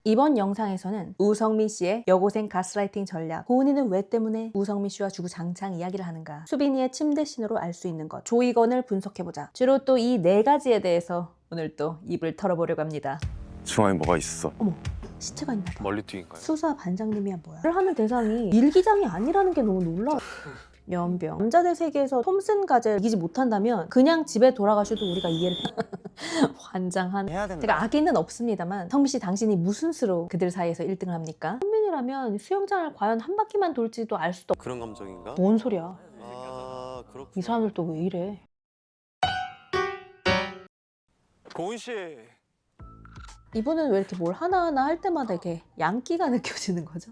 이번 영상에서는 우성민 씨의 여고생 가스라이팅 전략, 고은이는 왜 때문에 우성민 씨와 주구장창 이야기를 하는가, 수빈이의 침대 신호로 알 수 있는 것, 조이건을 분석해보자. 주로 또 이 네 가지에 대해서 오늘 또 입을 털어보려고 합니다. 중앙에 뭐가 있어? 어머, 시체가 있나 봐. 멀리 뛰기인가요? 수사 반장님이야 뭐야. 를 하는 대상이 일기장이 아니라는 게 너무 놀라워. 연병. 남자들 세계에서 톰슨 가젤 이기지 못한다면 그냥 집에 돌아가셔도 우리가 이해를 환장한. 해야 된다. 제가 악의는 없습니다만, 성민 씨 당신이 무슨 수로 그들 사이에서 1등을 합니까? 성민이라면 수영장을 과연 한 바퀴만 돌지도 알 수도 없. 그런 감정인가? 뭔 소리야. 아, 그렇구나. 이 사람들 또 왜 이래. 고은 씨. 이분은 왜 이렇게 뭘 하나하나 할 때마다 이렇게 양기가 느껴지는 거죠?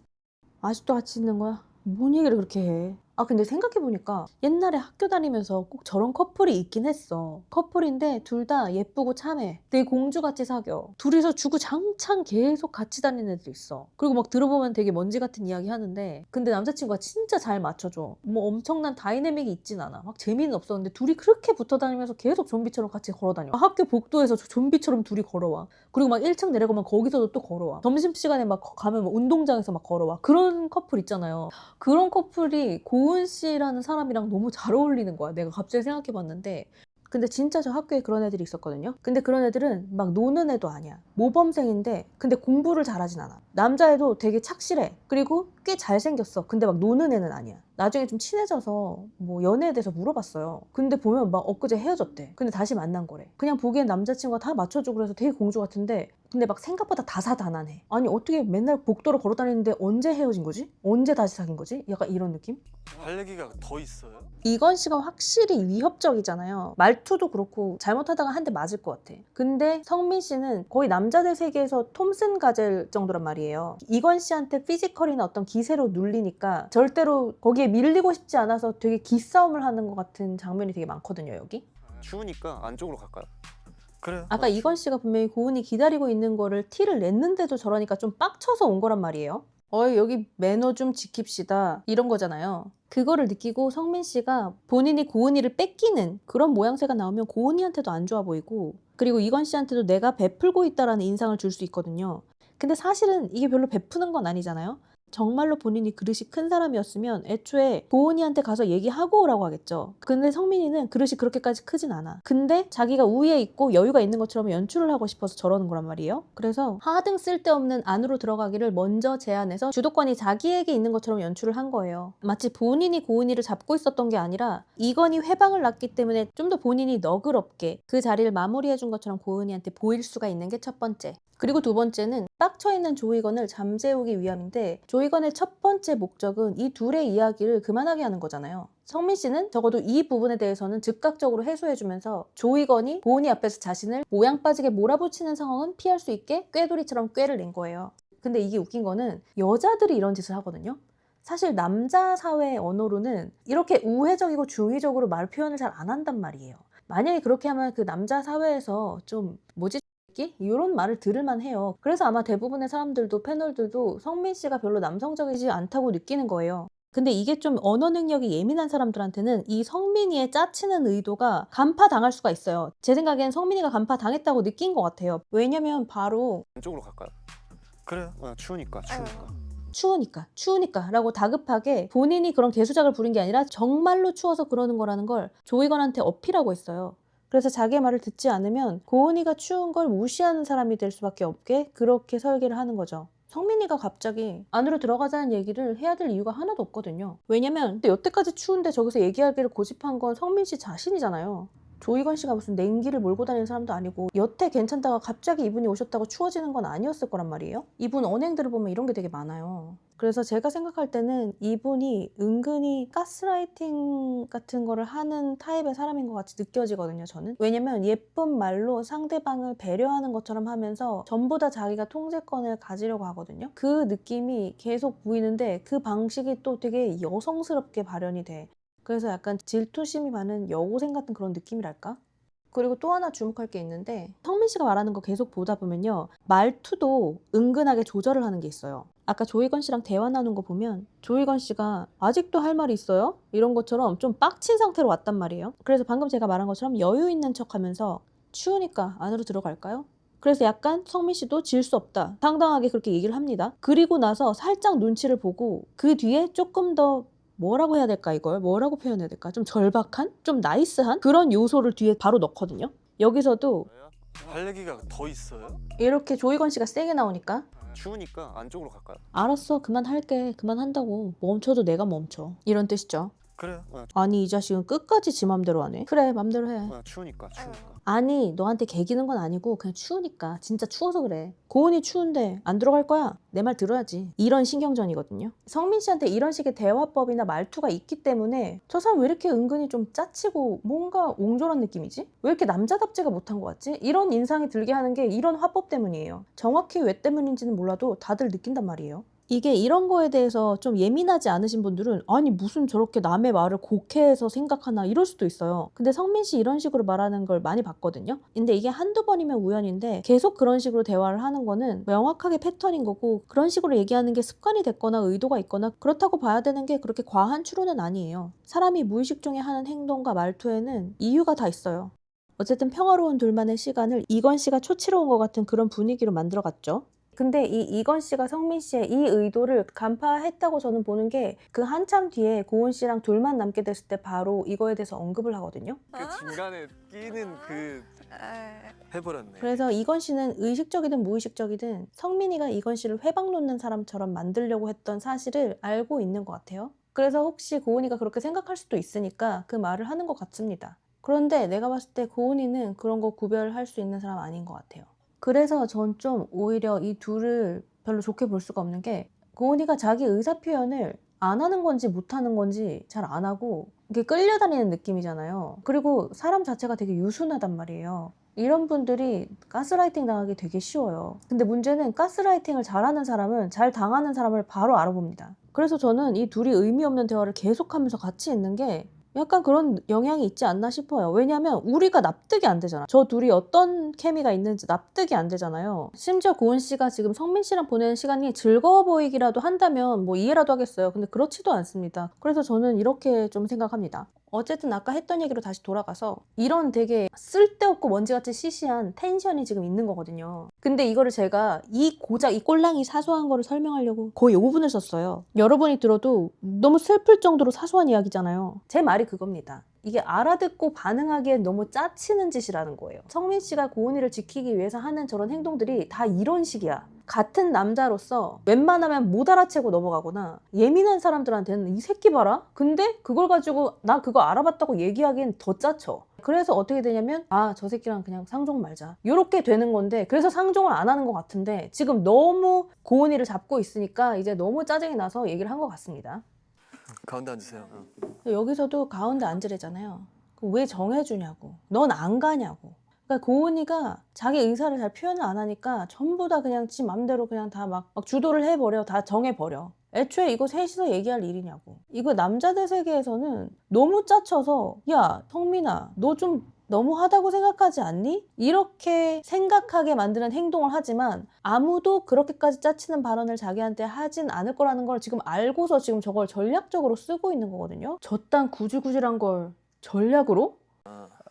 아직도 같이 있는 거야? 뭔 얘기를 그렇게 해? 아, 근데 생각해보니까 옛날에 학교 다니면서 꼭 저런 커플이 있긴 했어. 커플인데 둘 다 예쁘고 참해. 되게 공주같이 사겨. 둘이서 주구장창 계속 같이 다니는 애들 있어. 그리고 막 들어보면 되게 먼지 같은 이야기 하는데, 근데 남자친구가 진짜 잘 맞춰줘. 뭐 엄청난 다이내믹이 있진 않아. 막 재미는 없었는데 둘이 그렇게 붙어 다니면서 계속 좀비처럼 같이 걸어 다녀. 학교 복도에서 좀비처럼 둘이 걸어와. 그리고 막 1층 내려가면 거기서도 또 걸어와. 점심시간에 막 가면 막 운동장에서 막 걸어와. 그런 커플 있잖아요. 그런 커플이 고은 씨라는 사람이랑 너무 잘 어울리는 거야. 내가 갑자기 생각해봤는데. 근데 진짜 저 학교에 그런 애들이 있었거든요. 근데 그런 애들은 막 노는 애도 아니야. 모범생인데 근데 공부를 잘하진 않아. 남자애도 되게 착실해. 그리고 꽤 잘생겼어. 근데 막 노는 애는 아니야. 나중에 좀 친해져서 뭐 연애에 대해서 물어봤어요. 근데 보면 막 엊그제 헤어졌대. 근데 다시 만난 거래. 그냥 보기엔 남자친구가 다 맞춰주고 그래서 되게 공주 같은데, 근데 막 생각보다 다사다난해. 아니 어떻게 맨날 복도로 걸어 다니는데 언제 헤어진 거지? 언제 다시 사귄 거지? 약간 이런 느낌? 할 얘기가 더 있어요? 이건 씨가 확실히 위협적이잖아요. 말투도 그렇고 잘못하다가 한 대 맞을 것 같아. 근데 성민 씨는 거의 남자들 세계에서 톰슨 가젤 정도란 말이에요. 이건 씨한테 피지컬이나 어떤 기세로 눌리니까 절대로 거기에 밀리고 싶지 않아서 되게 기싸움을 하는 것 같은 장면이 되게 많거든요, 여기. 추우니까 안쪽으로 갈까요? 그래요. 아까 이건 씨가 분명히 고은이 기다리고 있는 거를 티를 냈는데도 저러니까 좀 빡쳐서 온 거란 말이에요. 여기 매너 좀 지킵시다 이런 거잖아요. 그거를 느끼고 성민 씨가 본인이 고은이를 뺏기는 그런 모양새가 나오면 고은이한테도 안 좋아 보이고, 그리고 이건 씨한테도 내가 베풀고 있다라는 인상을 줄 수 있거든요. 근데 사실은 이게 별로 베푸는 건 아니잖아요. 정말로 본인이 그릇이 큰 사람이었으면 애초에 고은이한테 가서 얘기하고 오라고 하겠죠. 근데 성민이는 그릇이 그렇게까지 크진 않아. 근데 자기가 우위에 있고 여유가 있는 것처럼 연출을 하고 싶어서 저러는 거란 말이에요. 그래서 하등 쓸데없는 안으로 들어가기를 먼저 제안해서 주도권이 자기에게 있는 것처럼 연출을 한 거예요. 마치 본인이 고은이를 잡고 있었던 게 아니라 이건이 회방을 났기 때문에 좀 더 본인이 너그럽게 그 자리를 마무리해준 것처럼 고은이한테 보일 수가 있는 게 첫 번째. 그리고 두 번째는 빡쳐있는 조이건을 잠재우기 위함인데, 조이건의 첫 번째 목적은 이 둘의 이야기를 그만하게 하는 거잖아요. 성민 씨는 적어도 이 부분에 대해서는 즉각적으로 해소해주면서 조이건이 고은이 앞에서 자신을 모양 빠지게 몰아붙이는 상황은 피할 수 있게 꾀돌이처럼 꾀를 낸 거예요. 근데 이게 웃긴 거는 여자들이 이런 짓을 하거든요. 사실 남자 사회의 언어로는 이렇게 우회적이고 중의적으로 말 표현을 잘 안 한단 말이에요. 만약에 그렇게 하면 그 남자 사회에서 좀 뭐지? 이런 말을 들을만 해요. 그래서 아마 대부분의 사람들도 패널들도 성민 씨가 별로 남성적이지 않다고 느끼는 거예요. 근데 이게 좀 언어 능력이 예민한 사람들한테는 이 성민이의 짜치는 의도가 간파당할 수가 있어요. 제 생각엔 성민이가 간파당했다고 느낀 것 같아요. 왜냐면 바로 안쪽으로 갈까요? 그래요. 추우니까. 추우니까 라고 다급하게 본인이 그런 개수작을 부린 게 아니라 정말로 추워서 그러는 거라는 걸 조이건한테 어필하고 있어요. 그래서 자기의 말을 듣지 않으면 고은이가 추운 걸 무시하는 사람이 될 수밖에 없게 그렇게 설계를 하는 거죠. 성민이가 갑자기 안으로 들어가자는 얘기를 해야 될 이유가 하나도 없거든요. 왜냐면 여태까지 추운데 저기서 얘기하기를 고집한 건 성민 씨 자신이잖아요. 조이건 씨가 무슨 냉기를 몰고 다니는 사람도 아니고 여태 괜찮다가 갑자기 이분이 오셨다고 추워지는 건 아니었을 거란 말이에요. 이분 언행들을 보면 이런 게 되게 많아요. 그래서 제가 생각할 때는 이분이 은근히 가스라이팅 같은 거를 하는 타입의 사람인 것 같이 느껴지거든요, 저는. 왜냐면 예쁜 말로 상대방을 배려하는 것처럼 하면서 전부 다 자기가 통제권을 가지려고 하거든요. 그 느낌이 계속 보이는데 그 방식이 또 되게 여성스럽게 발현이 돼. 그래서 약간 질투심이 많은 여고생 같은 그런 느낌이랄까? 그리고 또 하나 주목할 게 있는데, 성민 씨가 말하는 거 계속 보다 보면요, 말투도 은근하게 조절을 하는 게 있어요. 아까 조이건 씨랑 대화 나눈 거 보면 조이건 씨가 아직도 할 말이 있어요? 이런 것처럼 좀 빡친 상태로 왔단 말이에요. 그래서 방금 제가 말한 것처럼 여유 있는 척 하면서 추우니까 안으로 들어갈까요? 그래서 약간 성민 씨도 질 수 없다. 당당하게 그렇게 얘기를 합니다. 그리고 나서 살짝 눈치를 보고 그 뒤에 조금 더 뭐라고 해야 될까 이걸? 뭐라고 표현해야 될까? 좀 절박한? 좀 나이스한? 그런 요소를 뒤에 바로 넣거든요. 여기서도 왜요? 할 얘기가 더 있어요? 이렇게 조이건 씨가 세게 나오니까 추우니까 안쪽으로 갈까요? 알았어 그만할게 그만한다고 멈춰도 내가 멈춰 이런 뜻이죠. 그래요. 아니 이 자식은 끝까지 지 맘대로 하네. 그래 맘대로 해. 추우니까. 아니 너한테 개기는 건 아니고 그냥 추우니까 진짜 추워서 그래. 고은이 추운데 안 들어갈 거야? 내 말 들어야지. 이런 신경전이거든요. 성민 씨한테 이런 식의 대화법이나 말투가 있기 때문에 저 사람 왜 이렇게 은근히 좀 짜치고 뭔가 옹졸한 느낌이지? 왜 이렇게 남자답지가 못한 것 같지? 이런 인상이 들게 하는 게 이런 화법 때문이에요. 정확히 왜 때문인지는 몰라도 다들 느낀단 말이에요. 이게 이런 거에 대해서 좀 예민하지 않으신 분들은 아니 무슨 저렇게 남의 말을 곡해해서 생각하나 이럴 수도 있어요. 근데 성민 씨 이런 식으로 말하는 걸 많이 봤거든요. 근데 이게 한두 번이면 우연인데 계속 그런 식으로 대화를 하는 거는 명확하게 패턴인 거고 그런 식으로 얘기하는 게 습관이 됐거나 의도가 있거나 그렇다고 봐야 되는 게 그렇게 과한 추론은 아니에요. 사람이 무의식 중에 하는 행동과 말투에는 이유가 다 있어요. 어쨌든 평화로운 둘만의 시간을 이건 씨가 초치러온 것 같은 그런 분위기로 만들어갔죠. 근데 이건 씨가 성민 씨의 이 의도를 간파했다고 저는 보는 게 그 한참 뒤에 고은 씨랑 둘만 남게 됐을 때 바로 이거에 대해서 언급을 하거든요. 그 중간에 끼는 그 해버렸네. 그래서 이건 씨는 의식적이든 무의식적이든 성민이가 이건 씨를 회방 놓는 사람처럼 만들려고 했던 사실을 알고 있는 것 같아요. 그래서 혹시 고은이가 그렇게 생각할 수도 있으니까 그 말을 하는 것 같습니다. 그런데 내가 봤을 때 고은이는 그런 거 구별할 수 있는 사람 아닌 것 같아요. 그래서 전 좀 오히려 이 둘을 별로 좋게 볼 수가 없는 게 고은이가 자기 의사 표현을 안 하는 건지 못 하는 건지 잘 안 하고 이게 끌려다니는 느낌이잖아요. 그리고 사람 자체가 되게 유순하단 말이에요. 이런 분들이 가스라이팅 당하기 되게 쉬워요. 근데 문제는 가스라이팅을 잘하는 사람은 잘 당하는 사람을 바로 알아봅니다. 그래서 저는 이 둘이 의미 없는 대화를 계속하면서 같이 있는 게 약간 그런 영향이 있지 않나 싶어요. 왜냐면 우리가 납득이 안 되잖아. 저 둘이 어떤 케미가 있는지 납득이 안 되잖아요. 심지어 고은 씨가 지금 성민 씨랑 보내는 시간이 즐거워 보이기라도 한다면 뭐 이해라도 하겠어요. 근데 그렇지도 않습니다. 그래서 저는 이렇게 좀 생각합니다. 어쨌든 아까 했던 얘기로 다시 돌아가서 이런 되게 쓸데없고 먼지같이 시시한 텐션이 지금 있는 거거든요. 근데 이거를 제가 이 고작 이 꼴랑이 사소한 거를 설명하려고 거의 5분을 썼어요. 여러분이 들어도 너무 슬플 정도로 사소한 이야기잖아요. 제 말이 그겁니다. 이게 알아듣고 반응하기엔 너무 짜치는 짓이라는 거예요. 성민 씨가 고은이를 지키기 위해서 하는 저런 행동들이 다 이런 식이야. 같은 남자로서 웬만하면 못 알아채고 넘어가거나 예민한 사람들한테는 이 새끼 봐라? 근데 그걸 가지고 나 그거 알아봤다고 얘기하기엔 더 짜쳐. 그래서 어떻게 되냐면 아 저 새끼랑 그냥 상종 말자 이렇게 되는 건데 그래서 상종을 안 하는 것 같은데 지금 너무 고은이를 잡고 있으니까 이제 너무 짜증이 나서 얘기를 한 것 같습니다. 가운데 앉으세요. 여기서도 가운데 앉으래잖아요. 왜 정해주냐고. 넌 안 가냐고. 그러니까 고은이가 자기 의사를 잘 표현을 안 하니까 전부 다 그냥 지 맘대로 그냥 다 막 주도를 해버려. 다 정해버려. 애초에 이거 셋이서 얘기할 일이냐고. 이거 남자들 세계에서는 너무 짜쳐서 야 성민아 너 좀 너무하다고 생각하지 않니? 이렇게 생각하게 만드는 행동을 하지만 아무도 그렇게까지 짜치는 발언을 자기한테 하진 않을 거라는 걸 지금 알고서 지금 저걸 전략적으로 쓰고 있는 거거든요. 저딴 구질구질한 걸 전략으로?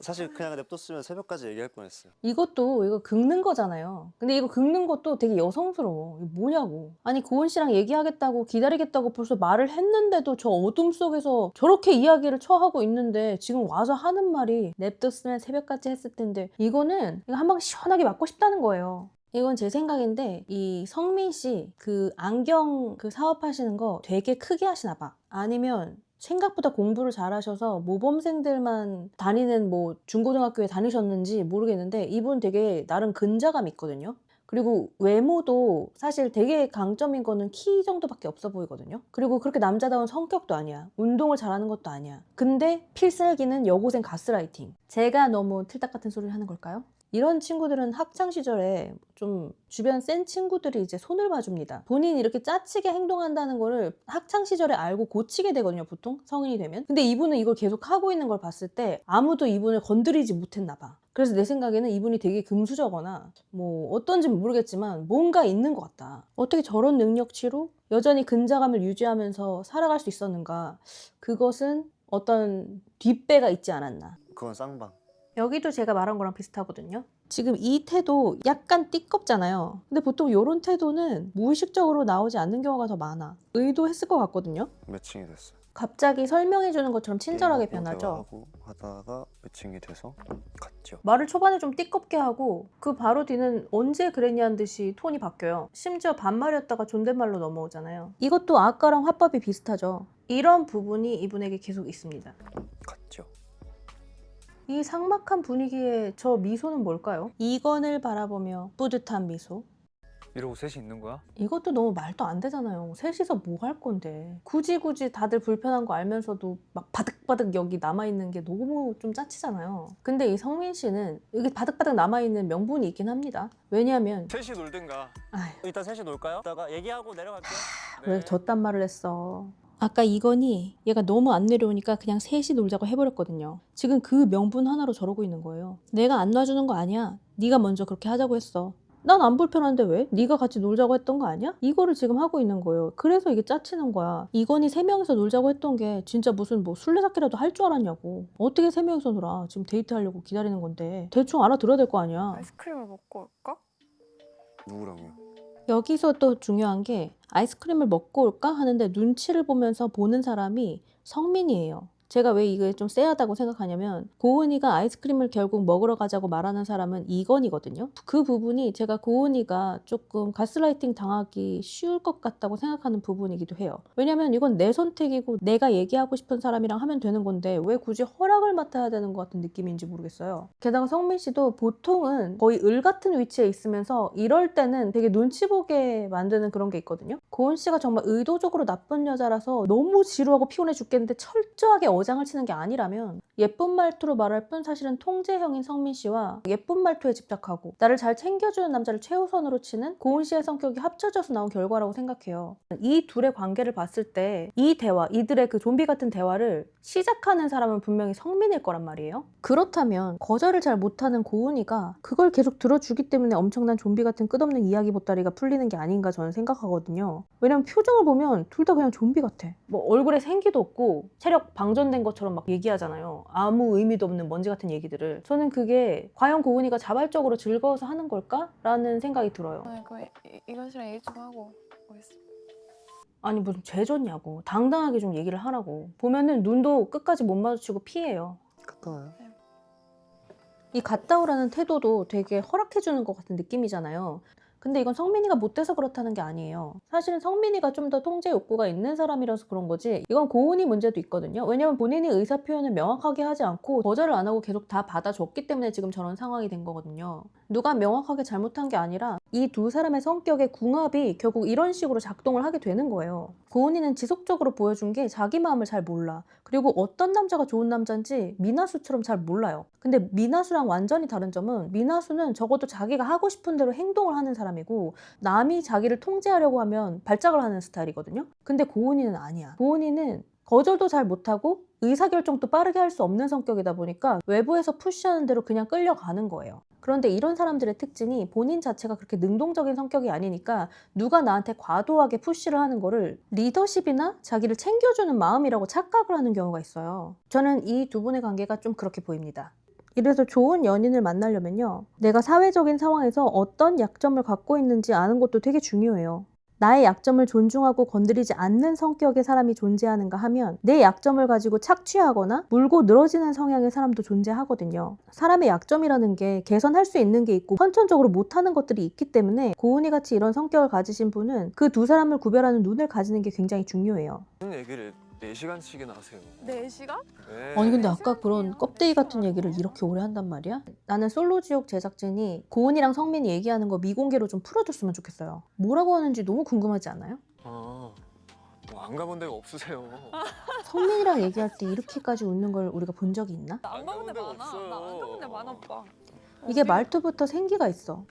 사실 그냥 냅뒀으면 새벽까지 얘기할 뻔했어요. 이것도 이거 긁는 거잖아요. 근데 이거 긁는 것도 되게 여성스러워. 이거 뭐냐고. 아니 고은 씨랑 얘기하겠다고 기다리겠다고 벌써 말을 했는데도 저 어둠 속에서 저렇게 이야기를 처하고 있는데 지금 와서 하는 말이 냅뒀으면 새벽까지 했을 텐데 이거는 이거 한 방 시원하게 맞고 싶다는 거예요. 이건 제 생각인데 이 성민 씨 그 안경 그 사업하시는 거 되게 크게 하시나 봐. 아니면 생각보다 공부를 잘하셔서 모범생들만 다니는 뭐 중고등학교에 다니셨는지 모르겠는데 이분 되게 나름 근자감 있거든요. 그리고 외모도 사실 되게 강점인 거는 키 정도밖에 없어 보이거든요. 그리고 그렇게 남자다운 성격도 아니야. 운동을 잘하는 것도 아니야. 근데 필살기는 여고생 가스라이팅. 제가 너무 틀딱 같은 소리를 하는 걸까요? 이런 친구들은 학창 시절에 좀 주변 센 친구들이 이제 손을 봐줍니다. 본인이 이렇게 짜치게 행동한다는 거를 학창 시절에 알고 고치게 되거든요, 보통 성인이 되면. 근데 이분은 이걸 계속 하고 있는 걸 봤을 때 아무도 이분을 건드리지 못했나 봐. 그래서 내 생각에는 이분이 되게 금수저거나 뭐 어떤지 모르겠지만 뭔가 있는 것 같다. 어떻게 저런 능력치로 여전히 근자감을 유지하면서 살아갈 수 있었는가. 그것은 어떤 뒷배가 있지 않았나. 그건 쌍방. 여기도 제가 말한 거랑 비슷하거든요. 지금 이 태도 약간 띠껍잖아요. 근데 보통 이런 태도는 무의식적으로 나오지 않는 경우가 더 많아. 의도했을 것 같거든요. 매칭이 됐어요. 갑자기 설명해 주는 것처럼 친절하게 게임하고 변하죠. 대화하고 하다가 매칭이 돼서 갔죠. 말을 초반에 좀 띠껍게 하고 그 바로 뒤는 언제 그랬냐는 듯이 톤이 바뀌어요. 심지어 반말이었다가 존댓말로 넘어오잖아요. 이것도 아까랑 화법이 비슷하죠. 이런 부분이 이분에게 계속 있습니다. 갔죠. 이 삭막한 분위기에 저 미소는 뭘까요? 이건을 바라보며 뿌듯한 미소. 이러고 셋이 있는 거야? 이것도 너무 말도 안 되잖아요. 셋이서 뭐 할 건데. 굳이 다들 불편한 거 알면서도 막 바득바득 여기 남아있는 게 너무 좀 짜치잖아요. 근데 이 성민 씨는 여기 바득바득 남아있는 명분이 있긴 합니다. 왜냐면 셋이 놀든가. 아휴, 일단 셋이 놀까요? 이따가 얘기하고 내려갈게요. 왜 저딴 말을 했어. 아까 이건이 얘가 너무 안 내려오니까 그냥 셋이 놀자고 해버렸거든요. 지금 그 명분 하나로 저러고 있는 거예요. 내가 안 놔주는 거 아니야. 네가 먼저 그렇게 하자고 했어. 난 안 불편한데 왜? 네가 같이 놀자고 했던 거 아니야? 이거를 지금 하고 있는 거예요. 그래서 이게 짜치는 거야. 이건이 세 명이서 놀자고 했던 게 진짜 무슨 뭐 술래잡기라도 할 줄 알았냐고. 어떻게 세 명이서 놀아? 지금 데이트하려고 기다리는 건데. 대충 알아들어야 될 거 아니야. 아이스크림을 먹고 올까? 누구랑요? 여기서 또 중요한 게 아이스크림을 먹고 올까 하는데 눈치를 보면서 보는 사람이 성민이에요. 제가 왜 이게 좀 쎄하다고 생각하냐면 고은이가 아이스크림을 결국 먹으러 가자고 말하는 사람은 이건이거든요. 그 부분이 제가 고은이가 조금 가스라이팅 당하기 쉬울 것 같다고 생각하는 부분이기도 해요. 왜냐면 이건 내 선택이고 내가 얘기하고 싶은 사람이랑 하면 되는 건데 왜 굳이 허락을 맡아야 되는 것 같은 느낌인지 모르겠어요. 게다가 성민 씨도 보통은 거의 을 같은 위치에 있으면서 이럴 때는 되게 눈치 보게 만드는 그런 게 있거든요. 고은 씨가 정말 의도적으로 나쁜 여자라서 너무 지루하고 피곤해 죽겠는데 철저하게 어장을 치는 게 아니라면 예쁜 말투로 말할 뿐 사실은 통제형인 성민 씨와 예쁜 말투에 집착하고 나를 잘 챙겨주는 남자를 최우선으로 치는 고은 씨의 성격이 합쳐져서 나온 결과라고 생각해요. 이 둘의 관계를 봤을 때 이 대화, 이들의 그 좀비 같은 대화를 시작하는 사람은 분명히 성민일 거란 말이에요. 그렇다면 거절을 잘 못하는 고은이가 그걸 계속 들어주기 때문에 엄청난 좀비 같은 끝없는 이야기 보따리가 풀리는 게 아닌가 저는 생각하거든요. 왜냐면 표정을 보면 둘 다 그냥 좀비 같아. 뭐 얼굴에 생기도 없고 체력 방전된 것처럼 막 얘기하잖아요. 아무 의미도 없는 먼지 같은 얘기들을. 저는 그게 과연 고은이가 자발적으로 즐거워서 하는 걸까? 라는 생각이 들어요. 아니 그럼 이건 씨랑 얘기 좀 하고 오겠습니다. 아니 무슨 죄졌냐고. 당당하게 좀 얘기를 하라고. 보면은 눈도 끝까지 못 마주치고 피해요. 갔다 와요. 이 갔다 오라는 태도도 되게 허락해주는 것 같은 느낌이잖아요. 근데 이건 성민이가 못돼서 그렇다는 게 아니에요. 사실은 성민이가 좀 더 통제 욕구가 있는 사람이라서 그런 거지 이건 고은이 문제도 있거든요. 왜냐면 본인이 의사표현을 명확하게 하지 않고 거절을 안 하고 계속 다 받아줬기 때문에 지금 저런 상황이 된 거거든요. 누가 명확하게 잘못한 게 아니라 이 두 사람의 성격의 궁합이 결국 이런 식으로 작동을 하게 되는 거예요. 고은이는 지속적으로 보여준 게 자기 마음을 잘 몰라. 그리고 어떤 남자가 좋은 남자인지 미나수처럼 잘 몰라요. 근데 미나수랑 완전히 다른 점은 미나수는 적어도 자기가 하고 싶은 대로 행동을 하는 사람이고 남이 자기를 통제하려고 하면 발작을 하는 스타일이거든요. 근데 고은이는 아니야. 고은이는 거절도 잘 못하고 의사결정도 빠르게 할 수 없는 성격이다 보니까 외부에서 푸시하는 대로 그냥 끌려가는 거예요. 그런데 이런 사람들의 특징이 본인 자체가 그렇게 능동적인 성격이 아니니까 누가 나한테 과도하게 푸시를 하는 거를 리더십이나 자기를 챙겨주는 마음이라고 착각을 하는 경우가 있어요. 저는 이 두 분의 관계가 좀 그렇게 보입니다. 이래서 좋은 연인을 만나려면요. 내가 사회적인 상황에서 어떤 약점을 갖고 있는지 아는 것도 되게 중요해요. 나의 약점을 존중하고 건드리지 않는 성격의 사람이 존재하는가 하면 내 약점을 가지고 착취하거나 물고 늘어지는 성향의 사람도 존재하거든요. 사람의 약점이라는 게 개선할 수 있는 게 있고 선천적으로 못하는 것들이 있기 때문에 고은이 같이 이런 성격을 가지신 분은 그 두 사람을 구별하는 눈을 가지는 게 굉장히 중요해요. 무슨 얘기를 4시간씩이나 하세요? 4시간? 네. 아니 근데 아까 시간이에요. 그런 껍데기 같은 시간 얘기를 아니에요? 이렇게 오래 한단 말이야? 나는 솔로지옥 제작진이 고은이랑 성민이 얘기하는 거 미공개로 좀 풀어줬으면 좋겠어요. 뭐라고 하는지 너무 궁금하지 않아요? 뭐 안 가본 데가 없으세요. 성민이랑 얘기할 때 이렇게까지 웃는 걸 우리가 본 적이 있나? 나 안 가본 데 데가 많아. 없어요. 나 안 가본 데 많아 오빠. 이게 말투부터 생기가 있어.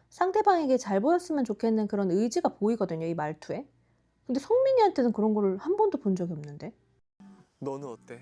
상대방에게 잘 보였으면 좋겠는 그런 의지가 보이거든요, 이 말투에. 근데 성민이한테는 그런 거를 한 번도 본 적이 없는데. 너는 어때?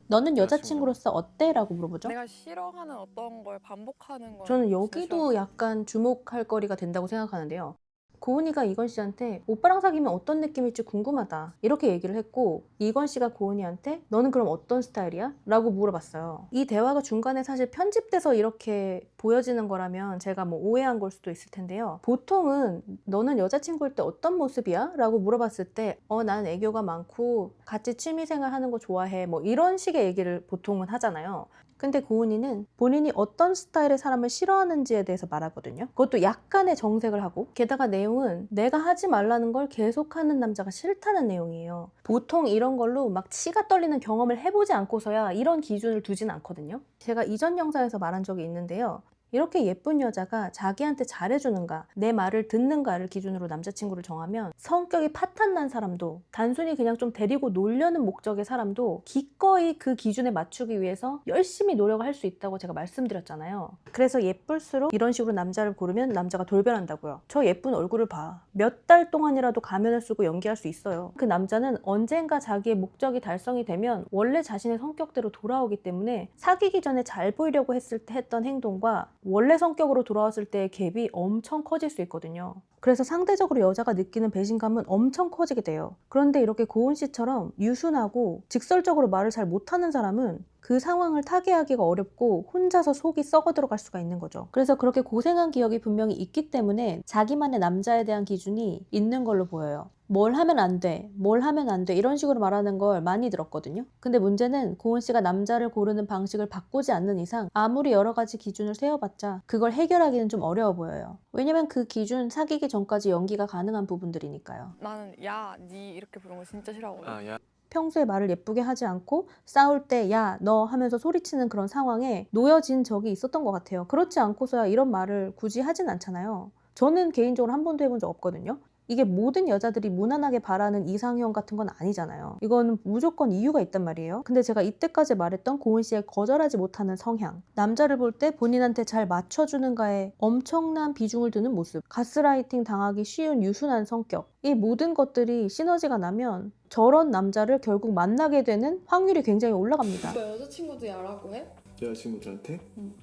너는 여자친구로서 어때? 라고 물어보죠. 내가 싫어하는 어떤 걸 반복하는 건 저는 진짜 여기도 싫어요. 약간 주목할 거리가 된다고 생각하는데요. 고은이가 이건 씨한테 오빠랑 사귀면 어떤 느낌일지 궁금하다 이렇게 얘기를 했고, 이건 씨가 고은이한테 너는 그럼 어떤 스타일이야? 라고 물어봤어요. 이 대화가 중간에 사실 편집돼서 이렇게 보여지는 거라면 제가 뭐 오해한 걸 수도 있을 텐데요. 보통은 너는 여자친구일 때 어떤 모습이야? 라고 물어봤을 때 난 애교가 많고 같이 취미생활 하는 거 좋아해, 뭐 이런 식의 얘기를 보통은 하잖아요. 근데 고은이는 본인이 어떤 스타일의 사람을 싫어하는지에 대해서 말하거든요. 그것도 약간의 정색을 하고, 게다가 내용은 내가 하지 말라는 걸 계속하는 남자가 싫다는 내용이에요. 보통 이런 걸로 막 치가 떨리는 경험을 해보지 않고서야 이런 기준을 두진 않거든요. 제가 이전 영상에서 말한 적이 있는데요. 이렇게 예쁜 여자가 자기한테 잘해주는가, 내 말을 듣는가를 기준으로 남자친구를 정하면 성격이 파탄난 사람도, 단순히 그냥 좀 데리고 놀려는 목적의 사람도 기꺼이 그 기준에 맞추기 위해서 열심히 노력을 할 수 있다고 제가 말씀드렸잖아요. 그래서 예쁠수록 이런 식으로 남자를 고르면 남자가 돌변한다고요. 저 예쁜 얼굴을 봐. 몇 달 동안이라도 가면을 쓰고 연기할 수 있어요. 그 남자는 언젠가 자기의 목적이 달성이 되면 원래 자신의 성격대로 돌아오기 때문에 사귀기 전에 잘 보이려고 했을 때 했던 행동과 원래 성격으로 돌아왔을 때의 갭이 엄청 커질 수 있거든요. 그래서 상대적으로 여자가 느끼는 배신감은 엄청 커지게 돼요. 그런데 이렇게 고은 씨처럼 유순하고 직설적으로 말을 잘 못하는 사람은 그 상황을 타개하기가 어렵고 혼자서 속이 썩어 들어갈 수가 있는 거죠. 그래서 그렇게 고생한 기억이 분명히 있기 때문에 자기만의 남자에 대한 기준이 있는 걸로 보여요. 뭘 하면 안 돼, 뭘 하면 안 돼, 이런 식으로 말하는 걸 많이 들었거든요. 근데 문제는 고은 씨가 남자를 고르는 방식을 바꾸지 않는 이상 아무리 여러 가지 기준을 세워봤자 그걸 해결하기는 좀 어려워 보여요. 왜냐면 그 기준 사귀기 전까지 연기가 가능한 부분들이니까요. 나는 야, 니 이렇게 부르는 거 진짜 싫어하거든. 아, 야. 평소에 말을 예쁘게 하지 않고 싸울 때 야, 너 하면서 소리치는 그런 상황에 놓여진 적이 있었던 것 같아요. 그렇지 않고서야 이런 말을 굳이 하진 않잖아요. 저는 개인적으로 한 번도 해본 적 없거든요. 이게 모든 여자들이 무난하게 바라는 이상형 같은 건 아니잖아요. 이건 무조건 이유가 있단 말이에요. 근데 제가 이때까지 말했던 고은 씨의 거절하지 못하는 성향, 남자를 볼 때 본인한테 잘 맞춰주는가에 엄청난 비중을 두는 모습, 가스라이팅 당하기 쉬운 유순한 성격, 이 모든 것들이 시너지가 나면 저런 남자를 결국 만나게 되는 확률이 굉장히 올라갑니다. 오빠 여자친구도 야라고 해? 여자친구들한테?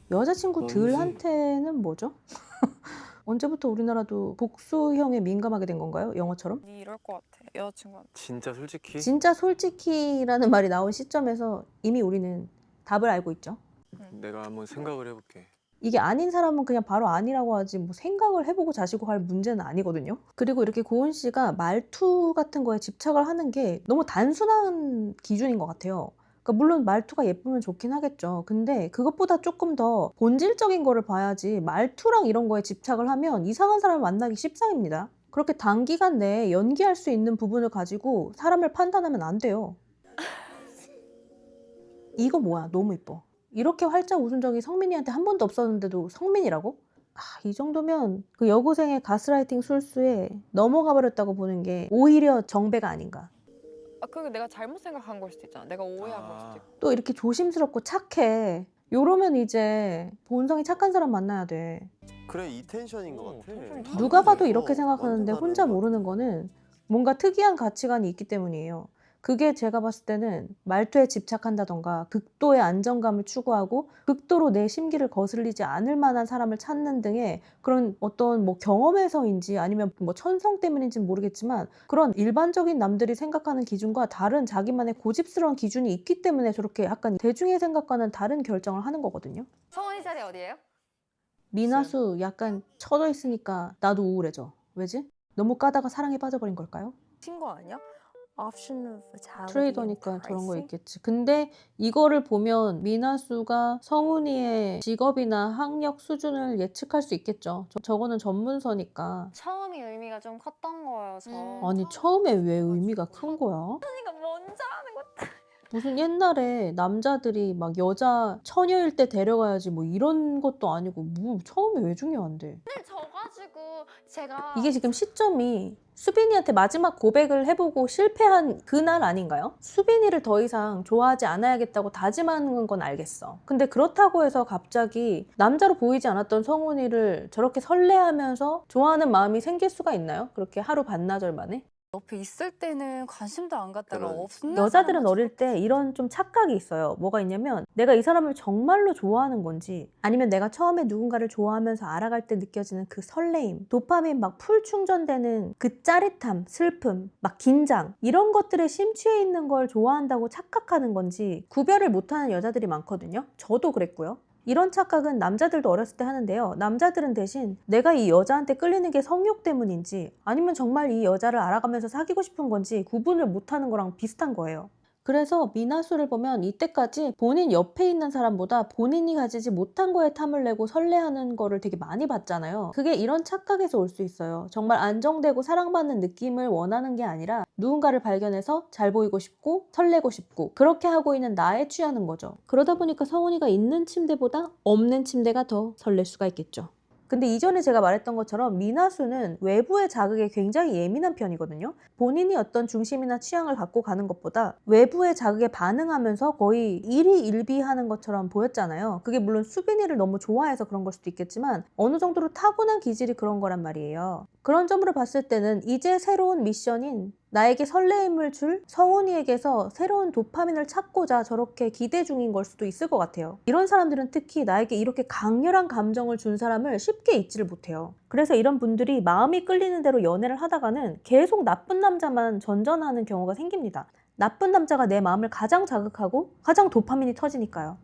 여자친구들한테는 뭐죠? 언제부터 우리나라도 복수형에 민감하게 된 건가요? 영어처럼? 니 이럴 것 같아. 여자친구한테. 진짜 솔직히? 진짜 솔직히라는 말이 나온 시점에서 이미 우리는 답을 알고 있죠. 내가 한번 생각을 해볼게. 이게 아닌 사람은 그냥 바로 아니라고 하지 뭐 생각을 해보고 자시고 할 문제는 아니거든요. 그리고 이렇게 고은 씨가 말투 같은 거에 집착을 하는 게 너무 단순한 기준인 것 같아요. 그러니까 물론 말투가 예쁘면 좋긴 하겠죠. 근데 그것보다 조금 더 본질적인 거를 봐야지 말투랑 이런 거에 집착을 하면 이상한 사람을 만나기 십상입니다. 그렇게 단기간 내에 연기할 수 있는 부분을 가지고 사람을 판단하면 안 돼요. 이거 뭐야, 너무 이뻐. 이렇게 활짝 웃은 적이 성민이한테 한 번도 없었는데도 성민이라고? 이 정도면 그 여고생의 가스라이팅 술수에 넘어가 버렸다고 보는 게 오히려 정배가 아닌가. 그게 내가 잘못 생각한 걸 수도 있잖아. 내가 오해한 걸 수도 있고. 또 이렇게 조심스럽고 착해. 요러면 이제 본성이 착한 사람 만나야 돼. 그래, 이 텐션인 것 같아. 텐션이 누가 봐도 다르네. 이렇게 생각하는데 완전 혼자 다른 것 모르는 거는 뭔가 특이한 가치관이 있기 때문이에요. 그게 제가 봤을 때는 말투에 집착한다던가 극도의 안정감을 추구하고 극도로 내 심기를 거슬리지 않을 만한 사람을 찾는 등의 그런 어떤 뭐 경험에서인지 아니면 뭐 천성 때문인지는 모르겠지만 그런 일반적인 남들이 생각하는 기준과 다른 자기만의 고집스러운 기준이 있기 때문에 저렇게 약간 대중의 생각과는 다른 결정을 하는 거거든요. 성원이 자리 어디예요? 미나수 약간 처져 있으니까 나도 우울해져. 왜지? 너무 까다가 사랑에 빠져버린 걸까요? 친구 아니야? Option of vitality 트레이더니까 and 저런 거 pricing? 있겠지. 근데 이거를 보면 미나수가 성훈이의 직업이나 학력 수준을 예측할 수 있겠죠. 저거는 전문서니까. 처음이 의미가 좀 컸던 거여서 아니 처음에 왜 의미가 큰 거야? 언니가 먼저 하는 것 무슨 옛날에 남자들이 막 여자 처녀일 때 데려가야지 뭐 이런 것도 아니고 뭐 처음에 왜 중요한데? 져가지고 제가 이게 지금 시점이 수빈이한테 마지막 고백을 해보고 실패한 그날 아닌가요? 수빈이를 더 이상 좋아하지 않아야겠다고 다짐하는 건 알겠어. 근데 그렇다고 해서 갑자기 남자로 보이지 않았던 성훈이를 저렇게 설레하면서 좋아하는 마음이 생길 수가 있나요? 그렇게 하루 반나절 만에? 옆에 있을 때는 관심도 안 갖다가 그러니까. 없는 여자들은 사람은 어릴 때 이런 좀 착각이 있어요. 뭐가 있냐면 내가 이 사람을 정말로 좋아하는 건지 아니면 내가 처음에 누군가를 좋아하면서 알아갈 때 느껴지는 그 설레임, 도파민 막 풀 충전되는 그 짜릿함, 슬픔, 막 긴장 이런 것들에 심취해 있는 걸 좋아한다고 착각하는 건지 구별을 못하는 여자들이 많거든요. 저도 그랬고요. 이런 착각은 남자들도 어렸을 때 하는데요. 남자들은 대신 내가 이 여자한테 끌리는 게 성욕 때문인지 아니면 정말 이 여자를 알아가면서 사귀고 싶은 건지 구분을 못하는 거랑 비슷한 거예요. 그래서 미나수를 보면 이때까지 본인 옆에 있는 사람보다 본인이 가지지 못한 거에 탐을 내고 설레하는 거를 되게 많이 봤잖아요. 그게 이런 착각에서 올 수 있어요. 정말 안정되고 사랑받는 느낌을 원하는 게 아니라 누군가를 발견해서 잘 보이고 싶고 설레고 싶고 그렇게 하고 있는 나에 취하는 거죠. 그러다 보니까 성훈이가 있는 침대보다 없는 침대가 더 설렐 수가 있겠죠. 근데 이전에 제가 말했던 것처럼 미나수는 외부의 자극에 굉장히 예민한 편이거든요. 본인이 어떤 중심이나 취향을 갖고 가는 것보다 외부의 자극에 반응하면서 거의 일희일비하는 것처럼 보였잖아요. 그게 물론 수빈이를 너무 좋아해서 그런 걸 수도 있겠지만 어느 정도로 타고난 기질이 그런 거란 말이에요. 그런 점으로 봤을 때는 이제 새로운 미션인 나에게 설레임을 줄 성훈이에게서 새로운 도파민을 찾고자 저렇게 기대 중인 걸 수도 있을 것 같아요. 이런 사람들은 특히 나에게 이렇게 강렬한 감정을 준 사람을 쉽게 잊지를 못해요. 그래서 이런 분들이 마음이 끌리는 대로 연애를 하다가는 계속 나쁜 남자만 전전하는 경우가 생깁니다. 나쁜 남자가 내 마음을 가장 자극하고 가장 도파민이 터지니까요.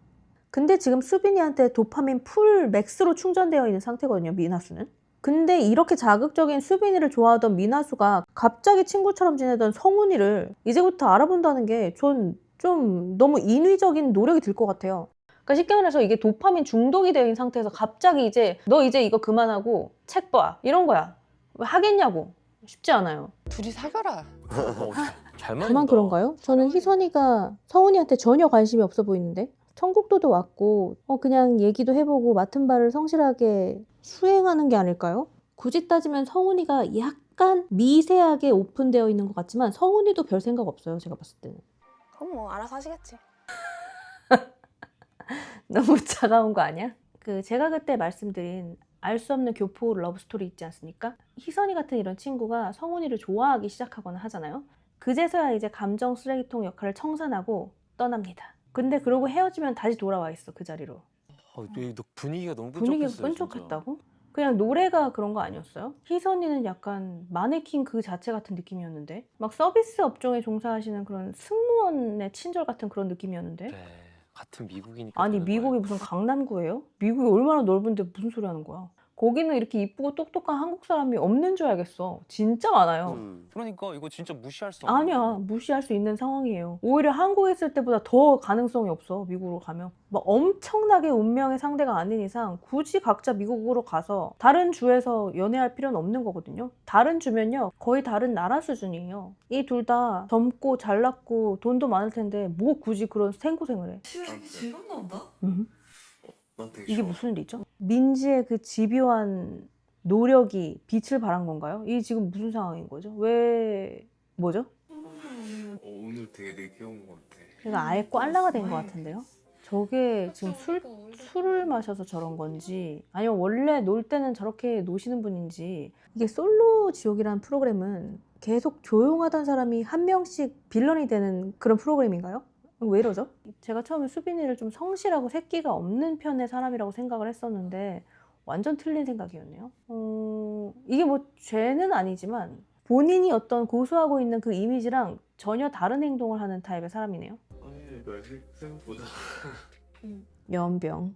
근데 지금 수빈이한테 도파민 풀 맥스로 충전되어 있는 상태거든요, 미나수는. 근데 이렇게 자극적인 수빈이를 좋아하던 미나수가 갑자기 친구처럼 지내던 성훈이를 이제부터 알아본다는 게 전 좀 너무 인위적인 노력이 들 것 같아요. 그러니까 쉽게 말해서 이게 도파민 중독이 되어 있는 상태에서 갑자기 이제 너 이제 이거 그만하고 책 봐 이런 거야. 왜 하겠냐고. 쉽지 않아요. 둘이 사겨라. 잘 맞는다. 저만 그런가요? 저는 희선이가 성훈이한테 전혀 관심이 없어 보이는데 청국도도 왔고 그냥 얘기도 해보고 맡은 바를 성실하게 수행하는 게 아닐까요? 굳이 따지면 성훈이가 약간 미세하게 오픈되어 있는 것 같지만 성훈이도 별 생각 없어요. 제가 봤을 때는. 그럼 뭐 알아서 하시겠지. 너무 차가운 거 아니야? 제가 그때 말씀드린 알 수 없는 교포 러브스토리 있지 않습니까? 희선이 같은 이런 친구가 성훈이를 좋아하기 시작하거나 하잖아요. 그제서야 이제 감정 쓰레기통 역할을 청산하고 떠납니다. 근데 그러고 헤어지면 다시 돌아와 있어, 그 자리로. 너 분위기가 너무 분위기가 끈적했어요. 끈적했다고? 그냥 노래가 그런 거 아니었어요? 희선이는 약간 마네킹 그 자체 같은 느낌이었는데 막 서비스 업종에 종사하시는 그런 승무원의 친절 같은 그런 느낌이었는데 그래, 같은 미국이니까. 아니 되는 미국이 거야. 무슨 강남구예요? 미국이 얼마나 넓은데 무슨 소리 하는 거야? 거기는 이렇게 이쁘고 똑똑한 한국 사람이 없는 줄 알겠어. 진짜 많아요. 그러니까 이거 진짜 무시할 수 없는 아니야, 무시할 수 있는 상황이에요. 오히려 한국에 있을 때보다 더 가능성이 없어, 미국으로 가면. 막 엄청나게 운명의 상대가 아닌 이상 굳이 각자 미국으로 가서 다른 주에서 연애할 필요는 없는 거거든요. 다른 주면요, 거의 다른 나라 수준이에요. 이 둘 다 젊고 잘났고 돈도 많을 텐데 뭐 굳이 그런 생고생을 해. 지금 나온다? 난 되게 이게 좋아. 무슨 일이죠? 민지의 그 집요한 노력이 빛을 발한 건가요? 이게 지금 무슨 상황인 거죠? 왜 뭐죠? 오늘 되게 귀여운 것 같아. 제가 아예 꽐라가 된 것 같은데요? 저게 지금 술을 마셔서 저런 건지 아니면 원래 놀 때는 저렇게 노시는 분인지 이게 솔로 지옥이라는 프로그램은 계속 조용하던 사람이 한 명씩 빌런이 되는 그런 프로그램인가요? 왜 이러죠? 제가 처음에 수빈이를 좀 성실하고 새끼가 없는 편의 사람이라고 생각을 했었는데 완전 틀린 생각이었네요. 이게 뭐 죄는 아니지만 본인이 어떤 고수하고 있는 그 이미지랑 전혀 다른 행동을 하는 타입의 사람이네요. 아니, 나 생각보다. 연병.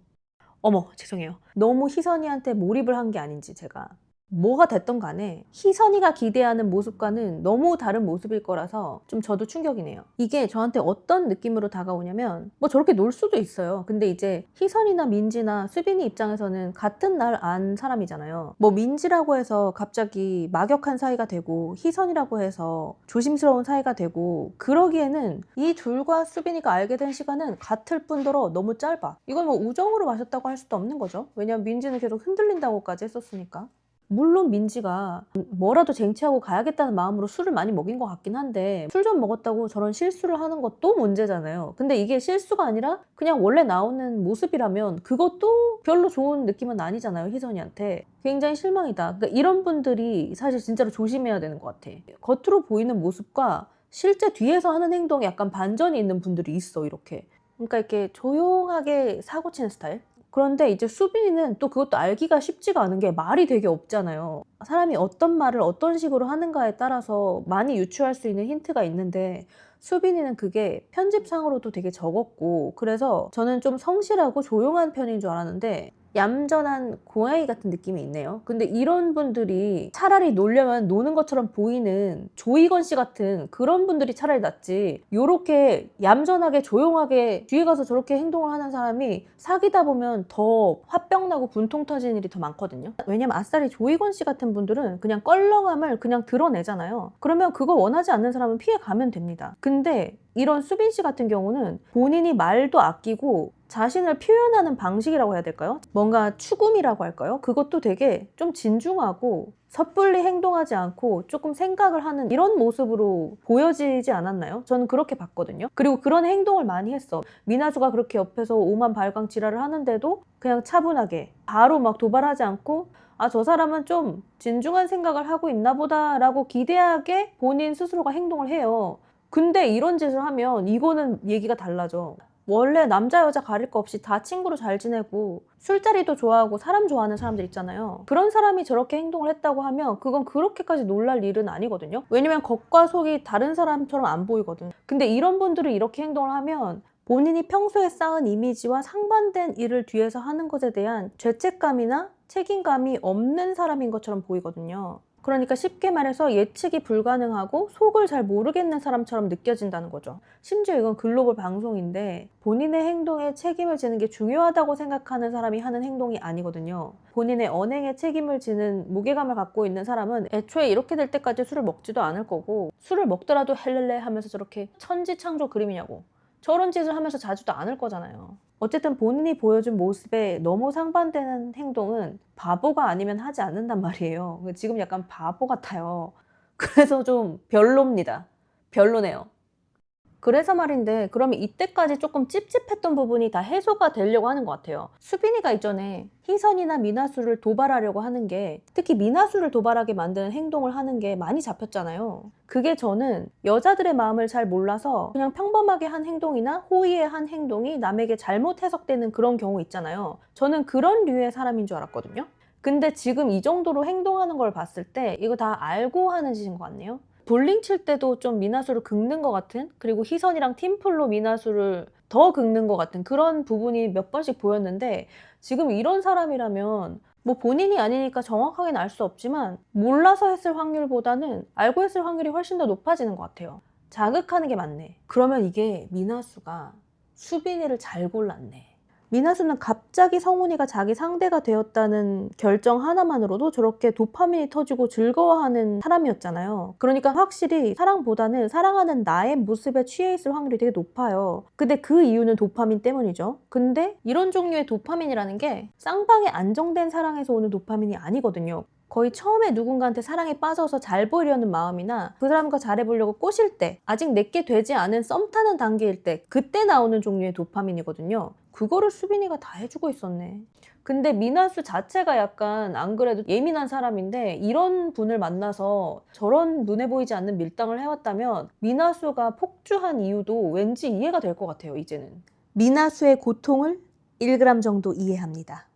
어머, 죄송해요. 너무 희선이한테 몰입을 한 게 아닌지 제가. 뭐가 됐던 간에 희선이가 기대하는 모습과는 너무 다른 모습일 거라서 좀 저도 충격이네요. 이게 저한테 어떤 느낌으로 다가오냐면 뭐 저렇게 놀 수도 있어요. 근데 이제 희선이나 민지나 수빈이 입장에서는 같은 날 안 사람이잖아요. 뭐 민지라고 해서 갑자기 막역한 사이가 되고 희선이라고 해서 조심스러운 사이가 되고 그러기에는 이 둘과 수빈이가 알게 된 시간은 같을 뿐더러 너무 짧아. 이건 뭐 우정으로 마셨다고 할 수도 없는 거죠. 왜냐면 민지는 계속 흔들린다고까지 했었으니까. 물론 민지가 뭐라도 쟁취하고 가야겠다는 마음으로 술을 많이 먹인 것 같긴 한데 술 좀 먹었다고 저런 실수를 하는 것도 문제잖아요. 근데 이게 실수가 아니라 그냥 원래 나오는 모습이라면 그것도 별로 좋은 느낌은 아니잖아요, 희선이한테. 굉장히 실망이다. 그러니까 이런 분들이 사실 진짜로 조심해야 되는 것 같아. 겉으로 보이는 모습과 실제 뒤에서 하는 행동에 약간 반전이 있는 분들이 있어, 이렇게. 그러니까 이렇게 조용하게 사고치는 스타일? 그런데 이제 수빈이는 또 그것도 알기가 쉽지가 않은 게 말이 되게 없잖아요. 사람이 어떤 말을 어떤 식으로 하는가에 따라서 많이 유추할 수 있는 힌트가 있는데 수빈이는 그게 편집상으로도 되게 적었고 그래서 저는 좀 성실하고 조용한 편인 줄 알았는데 얌전한 고양이 같은 느낌이 있네요. 근데 이런 분들이 차라리 놀려면 노는 것처럼 보이는 조이건 씨 같은 그런 분들이 차라리 낫지, 요렇게 얌전하게 조용하게 뒤에 가서 저렇게 행동을 하는 사람이 사귀다 보면 더 화병 나고 분통 터지는 일이 더 많거든요. 왜냐면 아싸리 조이건 씨 같은 분들은 그냥 껄렁함을 그냥 드러내잖아요. 그러면 그거 원하지 않는 사람은 피해 가면 됩니다. 근데 이런 수빈 씨 같은 경우는 본인이 말도 아끼고 자신을 표현하는 방식이라고 해야 될까요? 뭔가 추구미라고 할까요? 그것도 되게 좀 진중하고 섣불리 행동하지 않고 조금 생각을 하는 이런 모습으로 보여지지 않았나요? 저는 그렇게 봤거든요. 그리고 그런 행동을 많이 했어. 미나수가 그렇게 옆에서 오만 발광 지랄을 하는데도 그냥 차분하게 바로 막 도발하지 않고 아, 저 사람은 좀 진중한 생각을 하고 있나 보다라고 기대하게 본인 스스로가 행동을 해요. 근데 이런 짓을 하면 이거는 얘기가 달라져. 원래 남자 여자 가릴 거 없이 다 친구로 잘 지내고 술자리도 좋아하고 사람 좋아하는 사람들 있잖아요. 그런 사람이 저렇게 행동을 했다고 하면 그건 그렇게까지 놀랄 일은 아니거든요. 왜냐면 겉과 속이 다른 사람처럼 안 보이거든. 근데 이런 분들이 이렇게 행동을 하면 본인이 평소에 쌓은 이미지와 상반된 일을 뒤에서 하는 것에 대한 죄책감이나 책임감이 없는 사람인 것처럼 보이거든요. 그러니까 쉽게 말해서 예측이 불가능하고 속을 잘 모르겠는 사람처럼 느껴진다는 거죠. 심지어 이건 글로벌 방송인데 본인의 행동에 책임을 지는 게 중요하다고 생각하는 사람이 하는 행동이 아니거든요. 본인의 언행에 책임을 지는 무게감을 갖고 있는 사람은 애초에 이렇게 될 때까지 술을 먹지도 않을 거고 술을 먹더라도 헬렐레 하면서 저렇게 천지창조 그림이냐고 저런 짓을 하면서 자주도 않을 거잖아요. 어쨌든 본인이 보여준 모습에 너무 상반되는 행동은 바보가 아니면 하지 않는단 말이에요. 지금 약간 바보 같아요. 그래서 좀 별로입니다. 별로네요. 그래서 말인데 그러면 이때까지 조금 찝찝했던 부분이 다 해소가 되려고 하는 것 같아요. 수빈이가 이전에 희선이나 미나수를 도발하려고 하는 게 특히 미나수를 도발하게 만드는 행동을 하는 게 많이 잡혔잖아요. 그게 저는 여자들의 마음을 잘 몰라서 그냥 평범하게 한 행동이나 호의에 한 행동이 남에게 잘못 해석되는 그런 경우 있잖아요. 저는 그런 류의 사람인 줄 알았거든요. 근데 지금 이 정도로 행동하는 걸 봤을 때 이거 다 알고 하는 짓인 것 같네요. 볼링 칠 때도 좀 미나수를 긁는 것 같은, 그리고 희선이랑 팀플로 미나수를 더 긁는 것 같은 그런 부분이 몇 번씩 보였는데 지금 이런 사람이라면 뭐 본인이 아니니까 정확하게는 알 수 없지만 몰라서 했을 확률보다는 알고 했을 확률이 훨씬 더 높아지는 것 같아요. 자극하는 게 맞네. 그러면 이게 미나수가 수빈이를 잘 골랐네. 미나수는 갑자기 성훈이가 자기 상대가 되었다는 결정 하나만으로도 저렇게 도파민이 터지고 즐거워하는 사람이었잖아요. 그러니까 확실히 사랑보다는 사랑하는 나의 모습에 취해 있을 확률이 되게 높아요. 근데 그 이유는 도파민 때문이죠. 근데 이런 종류의 도파민이라는 게 쌍방의 안정된 사랑에서 오는 도파민이 아니거든요. 거의 처음에 누군가한테 사랑에 빠져서 잘 보이려는 마음이나 그 사람과 잘해보려고 꼬실 때 아직 내게 되지 않은 썸 타는 단계일 때 그때 나오는 종류의 도파민이거든요. 그거를 수빈이가 다 해주고 있었네. 근데 미나수 자체가 약간 안 그래도 예민한 사람인데 이런 분을 만나서 저런 눈에 보이지 않는 밀당을 해왔다면 미나수가 폭주한 이유도 왠지 이해가 될 것 같아요, 이제는. 미나수의 고통을 1g 정도 이해합니다.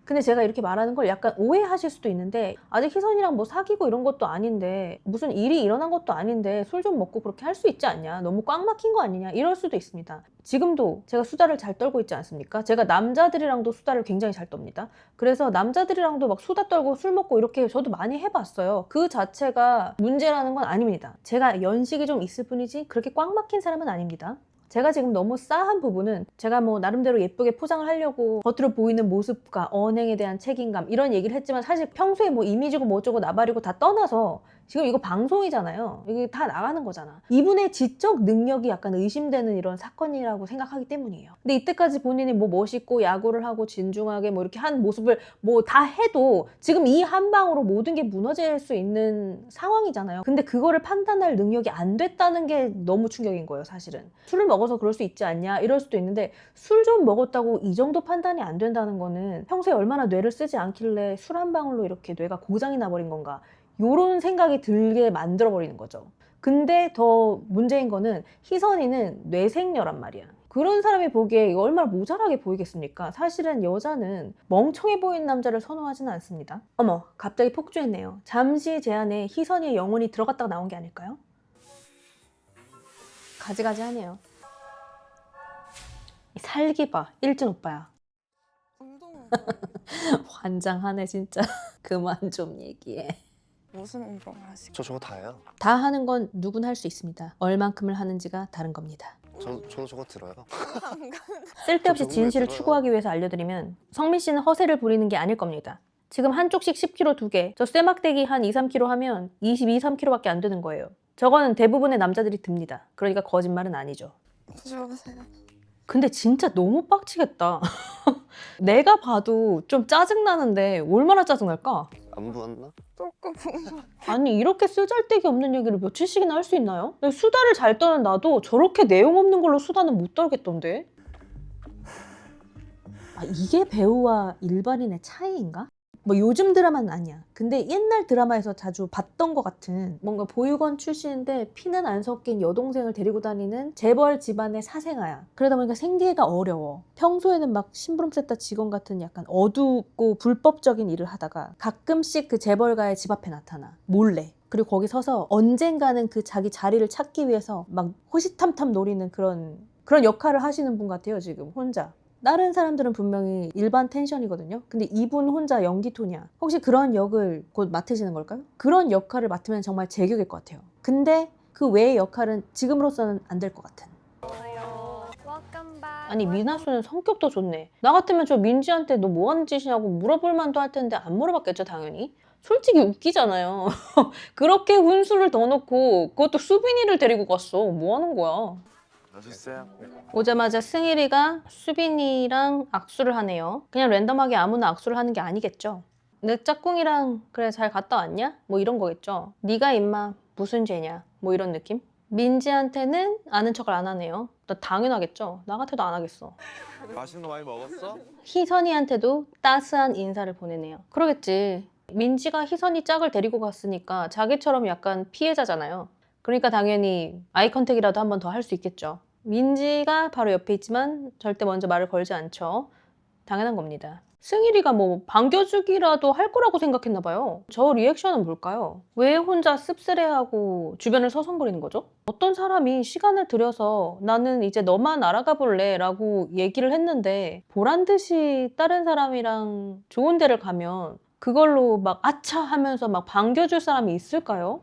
근데 제가 이렇게 말하는 걸 약간 오해하실 수도 있는데 아직 희선이랑 뭐 사귀고 이런 것도 아닌데 무슨 일이 일어난 것도 아닌데 술 좀 먹고 그렇게 할 수 있지 않냐, 너무 꽉 막힌 거 아니냐 이럴 수도 있습니다. 지금도 제가 수다를 잘 떨고 있지 않습니까? 제가 남자들이랑도 수다를 굉장히 잘 떱니다. 그래서 남자들이랑도 막 수다 떨고 술 먹고 이렇게 저도 많이 해봤어요. 그 자체가 문제라는 건 아닙니다. 제가 연식이 좀 있을 뿐이지 그렇게 꽉 막힌 사람은 아닙니다. 제가 지금 너무 싸한 부분은 제가 뭐 나름대로 예쁘게 포장을 하려고 겉으로 보이는 모습과 언행에 대한 책임감 이런 얘기를 했지만 사실 평소에 뭐 이미지고 뭐 어쩌고 나발이고 다 떠나서 지금 이거 방송이잖아요. 이게 다 나가는 거잖아. 이분의 지적 능력이 약간 의심되는 이런 사건이라고 생각하기 때문이에요. 근데 이때까지 본인이 뭐 멋있고 야구를 하고 진중하게 뭐 이렇게 한 모습을 뭐 다 해도 지금 이 한 방으로 모든 게 무너질 수 있는 상황이잖아요. 근데 그거를 판단할 능력이 안 됐다는 게 너무 충격인 거예요, 사실은. 술을 먹어서 그럴 수 있지 않냐 이럴 수도 있는데 술 좀 먹었다고 이 정도 판단이 안 된다는 거는 평소에 얼마나 뇌를 쓰지 않길래 술 한 방울로 이렇게 뇌가 고장이 나버린 건가 요런 생각이 들게 만들어버리는 거죠. 근데 더 문제인 거는 희선이는 뇌생녀란 말이야. 그런 사람이 보기에 이거 얼마나 모자라게 보이겠습니까? 사실은 여자는 멍청해 보이는 남자를 선호하지는 않습니다. 어머, 갑자기 폭주했네요. 잠시 제 안에 희선이의 영혼이 들어갔다가 나온 게 아닐까요? 가지가지하네요. 이 살기 봐, 일진 오빠야. 운동은 환장하네 진짜. 그만 좀 얘기해. 무슨 운동을 하시고? 저 저거 다예요. 다 하는 건 누구나 할 수 있습니다. 얼만큼을 하는지가 다른 겁니다. 저도 저거 들어요. 쓸데없이 저 정말 진실을 들어요. 추구하기 위해서 알려드리면 성민 씨는 허세를 부리는 게 아닐 겁니다. 지금 한쪽씩 10kg 2개, 저 쇠막대기 한 2, 3kg 하면 22, 3kg밖에 안 되는 거예요. 저거는 대부분의 남자들이 듭니다. 그러니까 거짓말은 아니죠. 주무세요. 근데 진짜 너무 빡치겠다. 내가 봐도 좀 짜증나는데 얼마나 짜증날까? 안 부었나? 조금 아니 이렇게 쓰잘데기 없는 얘기를 며칠씩이나 할 수 있나요? 수다를 잘 떠는 나도 저렇게 내용 없는 걸로 수다는 못 떨겠던데? 아, 이게 배우와 일반인의 차이인가? 뭐 요즘 드라마는 아니야. 근데 옛날 드라마에서 자주 봤던 것 같은 뭔가 보육원 출신인데 피는 안 섞인 여동생을 데리고 다니는 재벌 집안의 사생아야. 그러다 보니까 생계가 어려워. 평소에는 막 심부름 세타 직원 같은 약간 어둡고 불법적인 일을 하다가 가끔씩 그 재벌가의 집 앞에 나타나. 몰래. 그리고 거기 서서 언젠가는 그 자기 자리를 찾기 위해서 막 호시탐탐 노리는 그런 역할을 하시는 분 같아요, 지금 혼자. 다른 사람들은 분명히 일반 텐션이거든요. 근데 이분 혼자 연기 톤이야. 혹시 그런 역을 곧 맡으시는 걸까요? 그런 역할을 맡으면 정말 제격일 것 같아요. 근데 그 외의 역할은 지금으로서는 안 될 것 같은. 아니 미나수는 성격도 좋네. 나 같으면 저 민지한테 너 뭐 하는 짓이냐고 물어볼 만도 할 텐데 안 물어봤겠죠, 당연히. 솔직히 웃기잖아요. 그렇게 훈수를 더 놓고 그것도 수빈이를 데리고 갔어. 뭐 하는 거야? 맛있어요? 오자마자 승일이가 수빈이랑 악수를 하네요. 그냥 랜덤하게 아무나 악수를 하는 게 아니겠죠. 내 짝꿍이랑 그래 잘 갔다 왔냐? 뭐 이런 거겠죠. 네가 임마 무슨 죄냐? 뭐 이런 느낌? 민지한테는 아는 척을 안 하네요. 나 당연하겠죠. 나 같아도 안 하겠어. 맛있는 거 많이 먹었어? 희선이한테도 따스한 인사를 보내네요. 그러겠지. 민지가 희선이 짝을 데리고 갔으니까 자기처럼 약간 피해자잖아요. 그러니까 당연히 아이 컨택이라도 한 번 더 할 수 있겠죠. 민지가 바로 옆에 있지만 절대 먼저 말을 걸지 않죠. 당연한 겁니다. 승일이가 뭐 반겨주기라도 할 거라고 생각했나 봐요. 저 리액션은 뭘까요? 왜 혼자 씁쓸해하고 주변을 서성거리는 거죠? 어떤 사람이 시간을 들여서 나는 이제 너만 알아가 볼래 라고 얘기를 했는데 보란 듯이 다른 사람이랑 좋은 데를 가면 그걸로 막 아차 하면서 막 반겨줄 사람이 있을까요?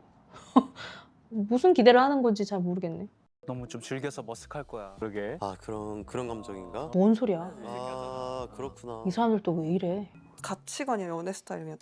무슨 기대를 하는 건지 잘 모르겠네. 너무 좀 즐겨서 머쓱할 거야. 그러게. 아 그런 감정인가? 뭔 소리야? 아 그렇구나. 이 사람들 또 왜 이래? 가치관이나 연애 스타일이 그냥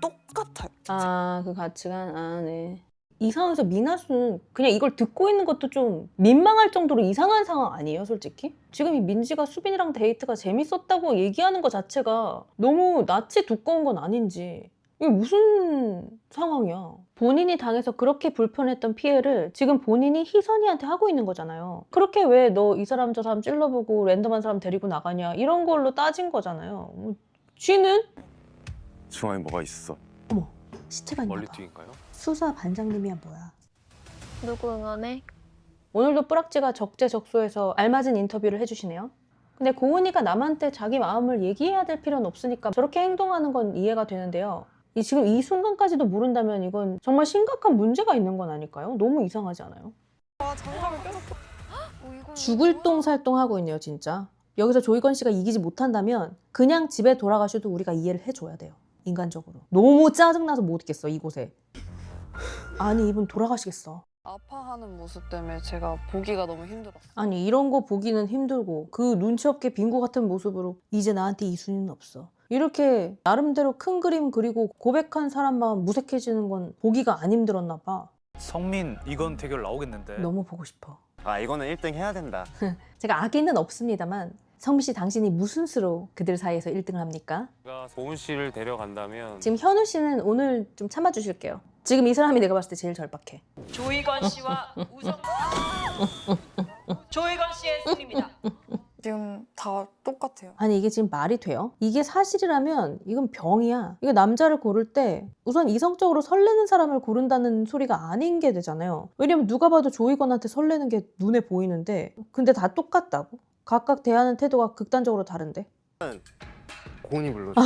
똑같아요. 아, 그 가치관? 아, 네. 이 상황에서 미나수는 그냥 이걸 듣고 있는 것도 좀 민망할 정도로 이상한 상황 아니에요, 솔직히? 지금 이 민지가 수빈이랑 데이트가 재밌었다고 얘기하는 것 자체가 너무 낯이 두꺼운 건 아닌지. 이게 무슨 상황이야? 본인이 당해서 그렇게 불편했던 피해를 지금 본인이 희선이한테 하고 있는 거잖아요. 그렇게 왜 너 이 사람 저 사람 찔러보고 랜덤한 사람 데리고 나가냐 이런 걸로 따진 거잖아요. 쥐는? 중앙에 뭐가 있어? 시체가 있나 멀리 봐. 뛰인가요? 수사 반장님이야 뭐야. 누구 응원해? 오늘도 뿌락지가 적재적소에서 알맞은 인터뷰를 해주시네요. 근데 고은이가 남한테 자기 마음을 얘기해야 될 필요는 없으니까 저렇게 행동하는 건 이해가 되는데요. 지금 이 순간까지도 모른다면 이건 정말 심각한 문제가 있는 건 아닐까요? 너무 이상하지 않아요? 장갑을 껴줬어. 이거 죽을 똥살똥 하고 있네요, 진짜. 여기서 조이건 씨가 이기지 못한다면 그냥 집에 돌아가셔도 우리가 이해를 해줘야 돼요. 인간적으로. 너무 짜증나서 못 있겠어, 이곳에. 아니, 이분 돌아가시겠어. 아파하는 모습 때문에 제가 보기가 너무 힘들었어요. 아니, 이런 거 보기는 힘들고 그 눈치 없게 빙구 같은 모습으로 이제 나한테 이순위는 없어. 이렇게 나름대로 큰 그림 그리고 고백한 사람만 무색해지는 건 보기가 안 힘들었나 봐. 성민 이건 대결 나오겠는데. 너무 보고 싶어. 아 이거는 1등 해야 된다. 제가 악의는 없습니다만 성민 씨 당신이 무슨 수로 그들 사이에서 1등을 합니까? 제가 고은 씨를 데려간다면 지금 현우 씨는 오늘 좀 참아주실게요. 지금 이 사람이 내가 봤을 때 제일 절박해. 조희건 씨와 우성 조희건 씨의 승리입니다. 지금 다 똑같아요. 아니 이게 지금 말이 돼요? 이게 사실이라면 이건 병이야. 이거 남자를 고를 때 우선 이성적으로 설레는 사람을 고른다는 소리가 아닌 게 되잖아요. 왜냐면 누가 봐도 조이건한테 설레는 게 눈에 보이는데 근데 다 똑같다고? 각각 대하는 태도가 극단적으로 다른데? 고은이 불러줘.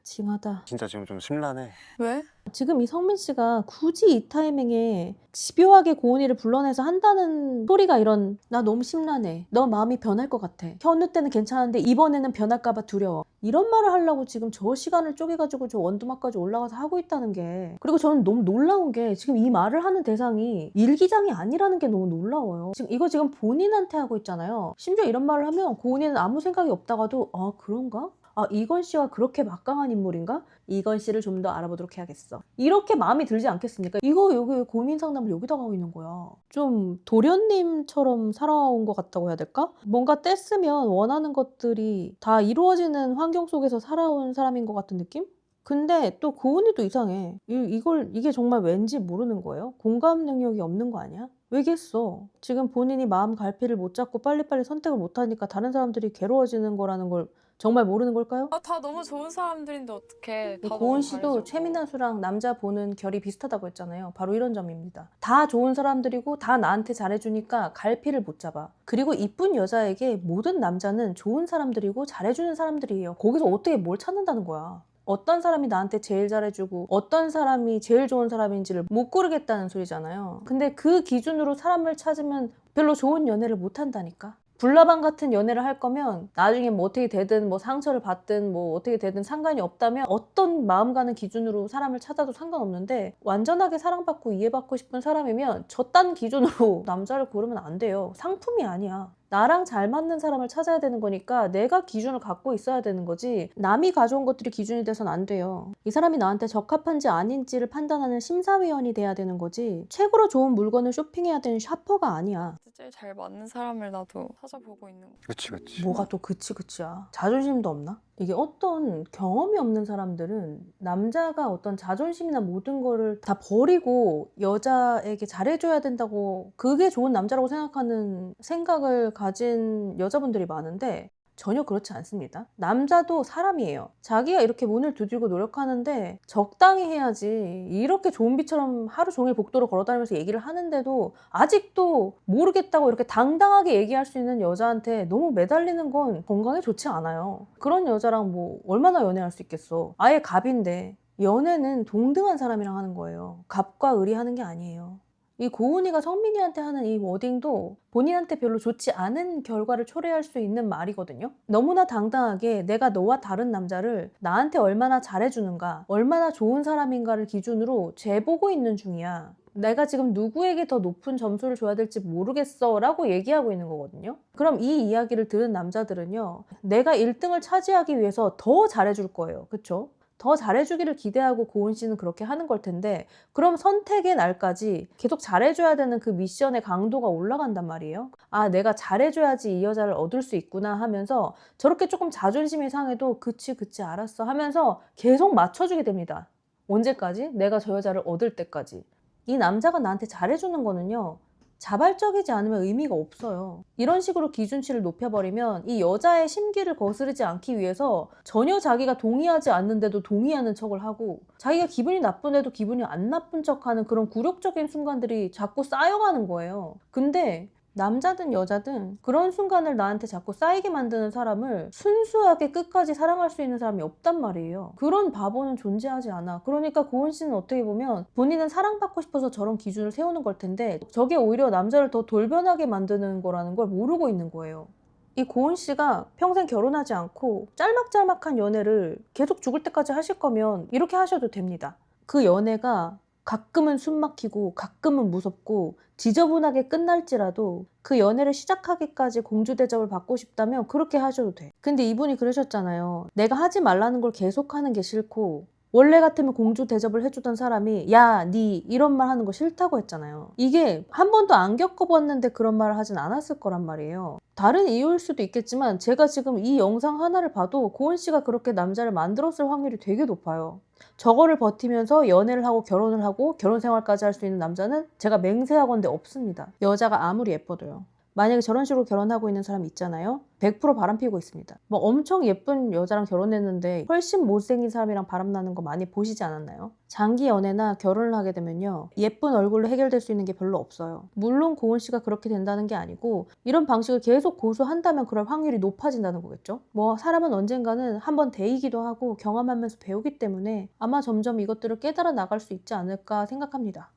징하다. 진짜 지금 좀 심란해. 왜? 지금 이 성민 씨가 굳이 이 타이밍에 집요하게 고은이를 불러내서 한다는 소리가 이런 나 너무 심란해. 너 마음이 변할 것 같아. 현우 때는 괜찮은데 이번에는 변할까봐 두려워. 이런 말을 하려고 지금 저 시간을 쪼개가지고 저 원두막까지 올라가서 하고 있다는 게 그리고 저는 너무 놀라운 게 지금 이 말을 하는 대상이 일기장이 아니라는 게 너무 놀라워요. 지금 본인한테 하고 있잖아요. 심지어 이런 말을 하면 고은이는 아무 생각이 없다가도 아 그런가? 아 이건 씨가 그렇게 막강한 인물인가? 이건 씨를 좀 더 알아보도록 해야겠어. 이렇게 마음이 들지 않겠습니까? 이거 여기 고민 상담을 여기다가 하고 있는 거야. 좀 도련님처럼 살아온 것 같다고 해야 될까? 뭔가 뗐으면 원하는 것들이 다 이루어지는 환경 속에서 살아온 사람인 것 같은 느낌? 근데 또 고은이도 이상해. 이게 정말 왠지 모르는 거예요? 공감 능력이 없는 거 아니야? 왜겠어? 지금 본인이 마음 갈피를 못 잡고 빨리빨리 선택을 못 하니까 다른 사람들이 괴로워지는 거라는 걸 정말 모르는 걸까요? 다 너무 좋은 사람들인데 어떡해. 다 고은 너무 씨도 잘해주고. 최민아수랑 남자 보는 결이 비슷하다고 했잖아요. 바로 이런 점입니다. 다 좋은 사람들이고 다 나한테 잘해주니까 갈피를 못 잡아. 그리고 이쁜 여자에게 모든 남자는 좋은 사람들이고 잘해주는 사람들이에요. 거기서 어떻게 뭘 찾는다는 거야. 어떤 사람이 나한테 제일 잘해주고 어떤 사람이 제일 좋은 사람인지를 못 고르겠다는 소리잖아요. 근데 그 기준으로 사람을 찾으면 별로 좋은 연애를 못 한다니까. 불나방 같은 연애를 할 거면 나중에 뭐 어떻게 되든 뭐 상처를 받든 뭐 어떻게 되든 상관이 없다면 어떤 마음 가는 기준으로 사람을 찾아도 상관없는데 완전하게 사랑받고 이해받고 싶은 사람이면 저딴 기준으로 남자를 고르면 안 돼요. 상품이 아니야. 나랑 잘 맞는 사람을 찾아야 되는 거니까 내가 기준을 갖고 있어야 되는 거지 남이 가져온 것들이 기준이 돼서는 안 돼요. 이 사람이 나한테 적합한지 아닌지를 판단하는 심사위원이 돼야 되는 거지 최고로 좋은 물건을 쇼핑해야 되는 샤퍼가 아니야. 제일 잘 맞는 사람을 나도 찾아보고 있는 거. 그치 그치. 뭐가 또 그치야. 자존심도 없나? 이게 어떤 경험이 없는 사람들은 남자가 어떤 자존심이나 모든 거를 다 버리고 여자에게 잘해줘야 된다고 그게 좋은 남자라고 생각하는 생각을 가진 여자분들이 많은데 전혀 그렇지 않습니다. 남자도 사람이에요. 자기가 이렇게 문을 두들고 노력하는데 적당히 해야지 이렇게 좀비처럼 하루 종일 복도로 걸어다니면서 얘기를 하는데도 아직도 모르겠다고 이렇게 당당하게 얘기할 수 있는 여자한테 너무 매달리는 건 건강에 좋지 않아요. 그런 여자랑 뭐 얼마나 연애할 수 있겠어. 아예 갑인데 연애는 동등한 사람이랑 하는 거예요. 갑과 을이 하는 게 아니에요. 이 고은이가 성민이한테 하는 이 워딩도 본인한테 별로 좋지 않은 결과를 초래할 수 있는 말이거든요. 너무나 당당하게 내가 너와 다른 남자를 나한테 얼마나 잘해주는가, 얼마나 좋은 사람인가를 기준으로 재보고 있는 중이야. 내가 지금 누구에게 더 높은 점수를 줘야 될지 모르겠어 라고 얘기하고 있는 거거든요. 그럼 이 이야기를 들은 남자들은요. 내가 1등을 차지하기 위해서 더 잘해줄 거예요. 그쵸? 더 잘해주기를 기대하고 고은 씨는 그렇게 하는 걸 텐데 그럼 선택의 날까지 계속 잘해줘야 되는 그 미션의 강도가 올라간단 말이에요. 아 내가 잘해줘야지 이 여자를 얻을 수 있구나 하면서 저렇게 조금 자존심이 상해도 그치 알았어 하면서 계속 맞춰주게 됩니다. 언제까지? 내가 저 여자를 얻을 때까지. 이 남자가 나한테 잘해주는 거는요. 자발적이지 않으면 의미가 없어요. 이런 식으로 기준치를 높여버리면 이 여자의 심기를 거스르지 않기 위해서 전혀 자기가 동의하지 않는데도 동의하는 척을 하고 자기가 기분이 나쁜데도 기분이 안 나쁜 척하는 그런 굴욕적인 순간들이 자꾸 쌓여가는 거예요. 근데 남자든 여자든 그런 순간을 나한테 자꾸 쌓이게 만드는 사람을 순수하게 끝까지 사랑할 수 있는 사람이 없단 말이에요. 그런 바보는 존재하지 않아. 그러니까 고은 씨는 어떻게 보면 본인은 사랑받고 싶어서 저런 기준을 세우는 걸 텐데 저게 오히려 남자를 더 돌변하게 만드는 거라는 걸 모르고 있는 거예요. 이 고은 씨가 평생 결혼하지 않고 짤막짤막한 연애를 계속 죽을 때까지 하실 거면 이렇게 하셔도 됩니다. 그 연애가 가끔은 숨 막히고 가끔은 무섭고 지저분하게 끝날지라도 그 연애를 시작하기까지 공주 대접을 받고 싶다면 그렇게 하셔도 돼. 근데 이분이 그러셨잖아요. 내가 하지 말라는 걸 계속하는 게 싫고 원래 같으면 공주 대접을 해주던 사람이 야, 니 이런 말 하는 거 싫다고 했잖아요. 이게 한 번도 안 겪어봤는데 그런 말을 하진 않았을 거란 말이에요. 다른 이유일 수도 있겠지만 제가 지금 이 영상 하나를 봐도 고은 씨가 그렇게 남자를 만들었을 확률이 되게 높아요. 저거를 버티면서 연애를 하고 결혼을 하고 결혼 생활까지 할 수 있는 남자는 제가 맹세하건대 없습니다. 여자가 아무리 예뻐도요. 만약에 저런 식으로 결혼하고 있는 사람 있잖아요. 100% 바람피고 있습니다. 뭐 엄청 예쁜 여자랑 결혼했는데 훨씬 못생긴 사람이랑 바람나는 거 많이 보시지 않았나요? 장기 연애나 결혼을 하게 되면요. 예쁜 얼굴로 해결될 수 있는 게 별로 없어요. 물론 고은 씨가 그렇게 된다는 게 아니고 이런 방식을 계속 고수한다면 그럴 확률이 높아진다는 거겠죠. 뭐 사람은 언젠가는 한번 데이기도 하고 경험하면서 배우기 때문에 아마 점점 이것들을 깨달아 나갈 수 있지 않을까 생각합니다.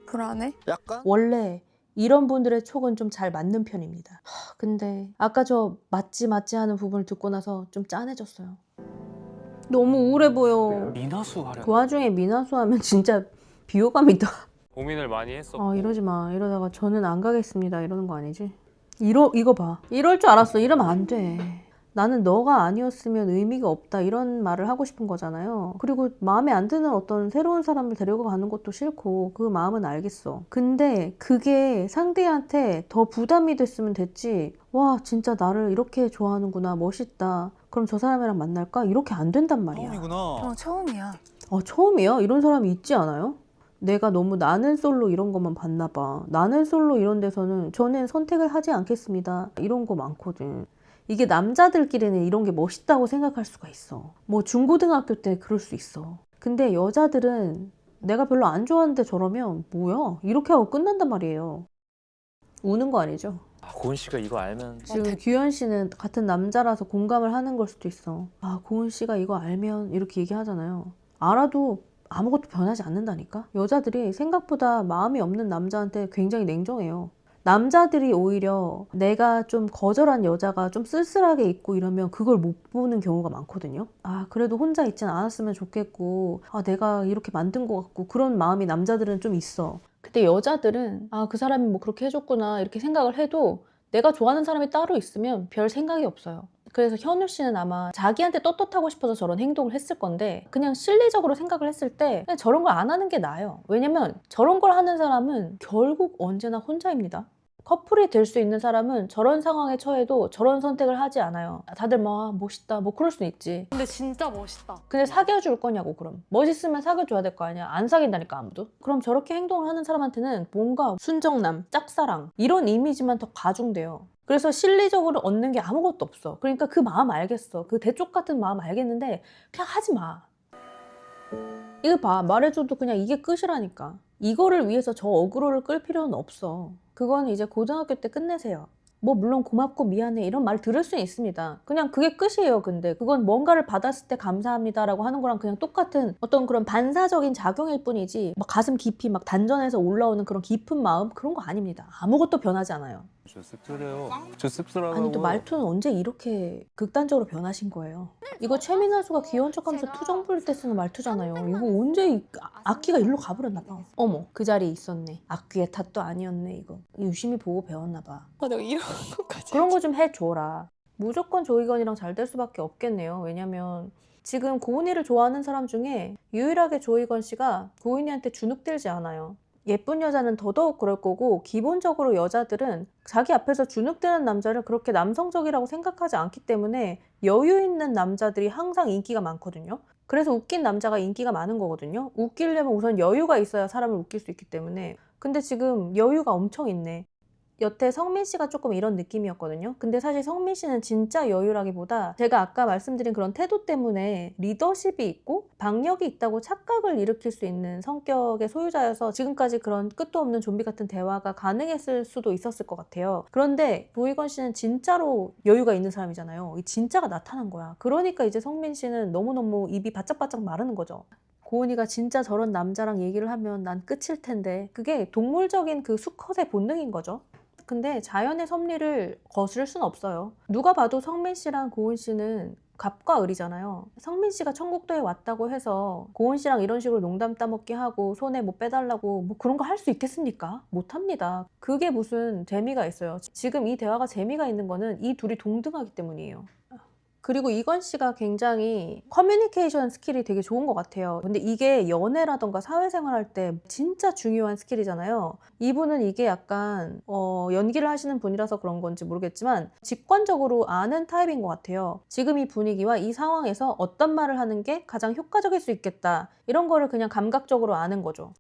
불안해? 약간? 원래 이런 분들의 촉은 좀 잘 맞는 편입니다. 근데 아까 저 맞지 하는 부분을 듣고 나서 좀 짠해졌어요. 너무 우울해 보여. 미나수 하려. 그 와중에 미나수 하면 진짜 비호감이다. 고민을 많이 했었고 이러지 마. 이러다가 저는 안 가겠습니다. 이러는 거 아니지? 이거 봐. 이럴 줄 알았어. 이러면 안 돼. 나는 너가 아니었으면 의미가 없다 이런 말을 하고 싶은 거잖아요. 그리고 마음에 안 드는 어떤 새로운 사람을 데리고 가는 것도 싫고 그 마음은 알겠어. 근데 그게 상대한테 더 부담이 됐으면 됐지. 와 진짜 나를 이렇게 좋아하는구나 멋있다. 그럼 저 사람이랑 만날까? 이렇게 안 된단 말이야. 처음이구나. 처음이야. 처음이야? 이런 사람이 있지 않아요? 내가 너무 나는 솔로 이런 것만 봤나 봐. 나는 솔로 이런 데서는 저는 선택을 하지 않겠습니다. 이런 거 많거든. 이게 남자들끼리는 이런 게 멋있다고 생각할 수가 있어. 뭐 중고등학교 때 그럴 수 있어. 근데 여자들은 내가 별로 안 좋아하는데 저러면 뭐야? 이렇게 하고 끝난단 말이에요. 우는 거 아니죠? 고은 씨가 이거 알면 지금 규현 씨는 같은 남자라서 공감을 하는 걸 수도 있어. 고은 씨가 이거 알면 이렇게 얘기하잖아요. 알아도 아무것도 변하지 않는다니까? 여자들이 생각보다 마음이 없는 남자한테 굉장히 냉정해요. 남자들이 오히려 내가 좀 거절한 여자가 좀 쓸쓸하게 있고 이러면 그걸 못 보는 경우가 많거든요. 그래도 혼자 있진 않았으면 좋겠고 내가 이렇게 만든 것 같고 그런 마음이 남자들은 좀 있어. 근데 여자들은 그 사람이 뭐 그렇게 해줬구나 이렇게 생각을 해도 내가 좋아하는 사람이 따로 있으면 별 생각이 없어요. 그래서 현우 씨는 아마 자기한테 떳떳하고 싶어서 저런 행동을 했을 건데 그냥 실리적으로 생각을 했을 때 그냥 저런 걸 안 하는 게 나아요. 왜냐면 저런 걸 하는 사람은 결국 언제나 혼자입니다. 커플이 될 수 있는 사람은 저런 상황에 처해도 저런 선택을 하지 않아요. 다들 막 멋있다 뭐 그럴 수는 있지. 근데 진짜 멋있다. 근데 사귀어줄 거냐고. 그럼 멋있으면 사귀어줘야 될 거 아니야. 안 사귄다니까 아무도. 그럼 저렇게 행동을 하는 사람한테는 뭔가 순정남, 짝사랑 이런 이미지만 더 가중돼요. 그래서 실리적으로 얻는 게 아무것도 없어. 그러니까 그 마음 알겠어. 그 대쪽 같은 마음 알겠는데 그냥 하지 마. 이거 봐. 말해줘도 그냥 이게 끝이라니까. 이거를 위해서 저 어그로를 끌 필요는 없어. 그건 이제 고등학교 때 끝내세요. 뭐 물론 고맙고 미안해 이런 말 들을 수는 있습니다. 그냥 그게 끝이에요. 근데 그건 뭔가를 받았을 때 감사합니다라고 하는 거랑 그냥 똑같은 어떤 그런 반사적인 작용일 뿐이지 막 가슴 깊이 막 단전에서 올라오는 그런 깊은 마음 그런 거 아닙니다. 아무것도 변하지 않아요. 저 씁쓸해요. 저 씁쓸하다고. 아니 또 말투는 언제 이렇게 극단적으로 변하신 거예요? 이거 최민아수가 귀여운 척하면서 투정 부릴 때 쓰는 말투잖아요. 이거 언제 악기가 일로 가버렸나 봐. 어머 그 자리에 있었네. 악귀의 탓도 아니었네 이거. 유심히 보고 배웠나 봐. 내가 이런 것까지. 그런 거 좀 해줘라. 무조건 조이건이랑 잘 될 수밖에 없겠네요. 왜냐면 지금 고은이를 좋아하는 사람 중에 유일하게 조이건 씨가 고은이한테 주눅들지 않아요. 예쁜 여자는 더더욱 그럴 거고 기본적으로 여자들은 자기 앞에서 주눅드는 남자를 그렇게 남성적이라고 생각하지 않기 때문에 여유 있는 남자들이 항상 인기가 많거든요. 그래서 웃긴 남자가 인기가 많은 거거든요. 웃기려면 우선 여유가 있어야 사람을 웃길 수 있기 때문에. 근데 지금 여유가 엄청 있네. 여태 성민 씨가 조금 이런 느낌이었거든요. 근데 사실 성민 씨는 진짜 여유라기보다 제가 아까 말씀드린 그런 태도 때문에 리더십이 있고 박력이 있다고 착각을 일으킬 수 있는 성격의 소유자여서 지금까지 그런 끝도 없는 좀비 같은 대화가 가능했을 수도 있었을 것 같아요. 그런데 조이건 씨는 진짜로 여유가 있는 사람이잖아요. 이 진짜가 나타난 거야. 그러니까 이제 성민 씨는 너무너무 입이 바짝바짝 마르는 거죠. 고은이가 진짜 저런 남자랑 얘기를 하면 난 끝일 텐데 그게 동물적인 그 수컷의 본능인 거죠. 근데 자연의 섭리를 거스를 순 없어요. 누가 봐도 성민 씨랑 고은 씨는 갑과 을이잖아요. 성민 씨가 청국도에 왔다고 해서 고은 씨랑 이런 식으로 농담 따먹기 하고 손에 뭐 빼달라고 뭐 그런 거 할 수 있겠습니까? 못합니다. 그게 무슨 재미가 있어요. 지금 이 대화가 재미가 있는 거는 이 둘이 동등하기 때문이에요. 그리고 이건 씨가 굉장히 커뮤니케이션 스킬이 되게 좋은 것 같아요. 근데 이게 연애라던가 사회생활 할 때 진짜 중요한 스킬이잖아요. 이분은 이게 약간 연기를 하시는 분이라서 그런 건지 모르겠지만 직관적으로 아는 타입인 것 같아요. 지금 이 분위기와 이 상황에서 어떤 말을 하는 게 가장 효과적일 수 있겠다. 이런 거를 그냥 감각적으로 아는 거죠.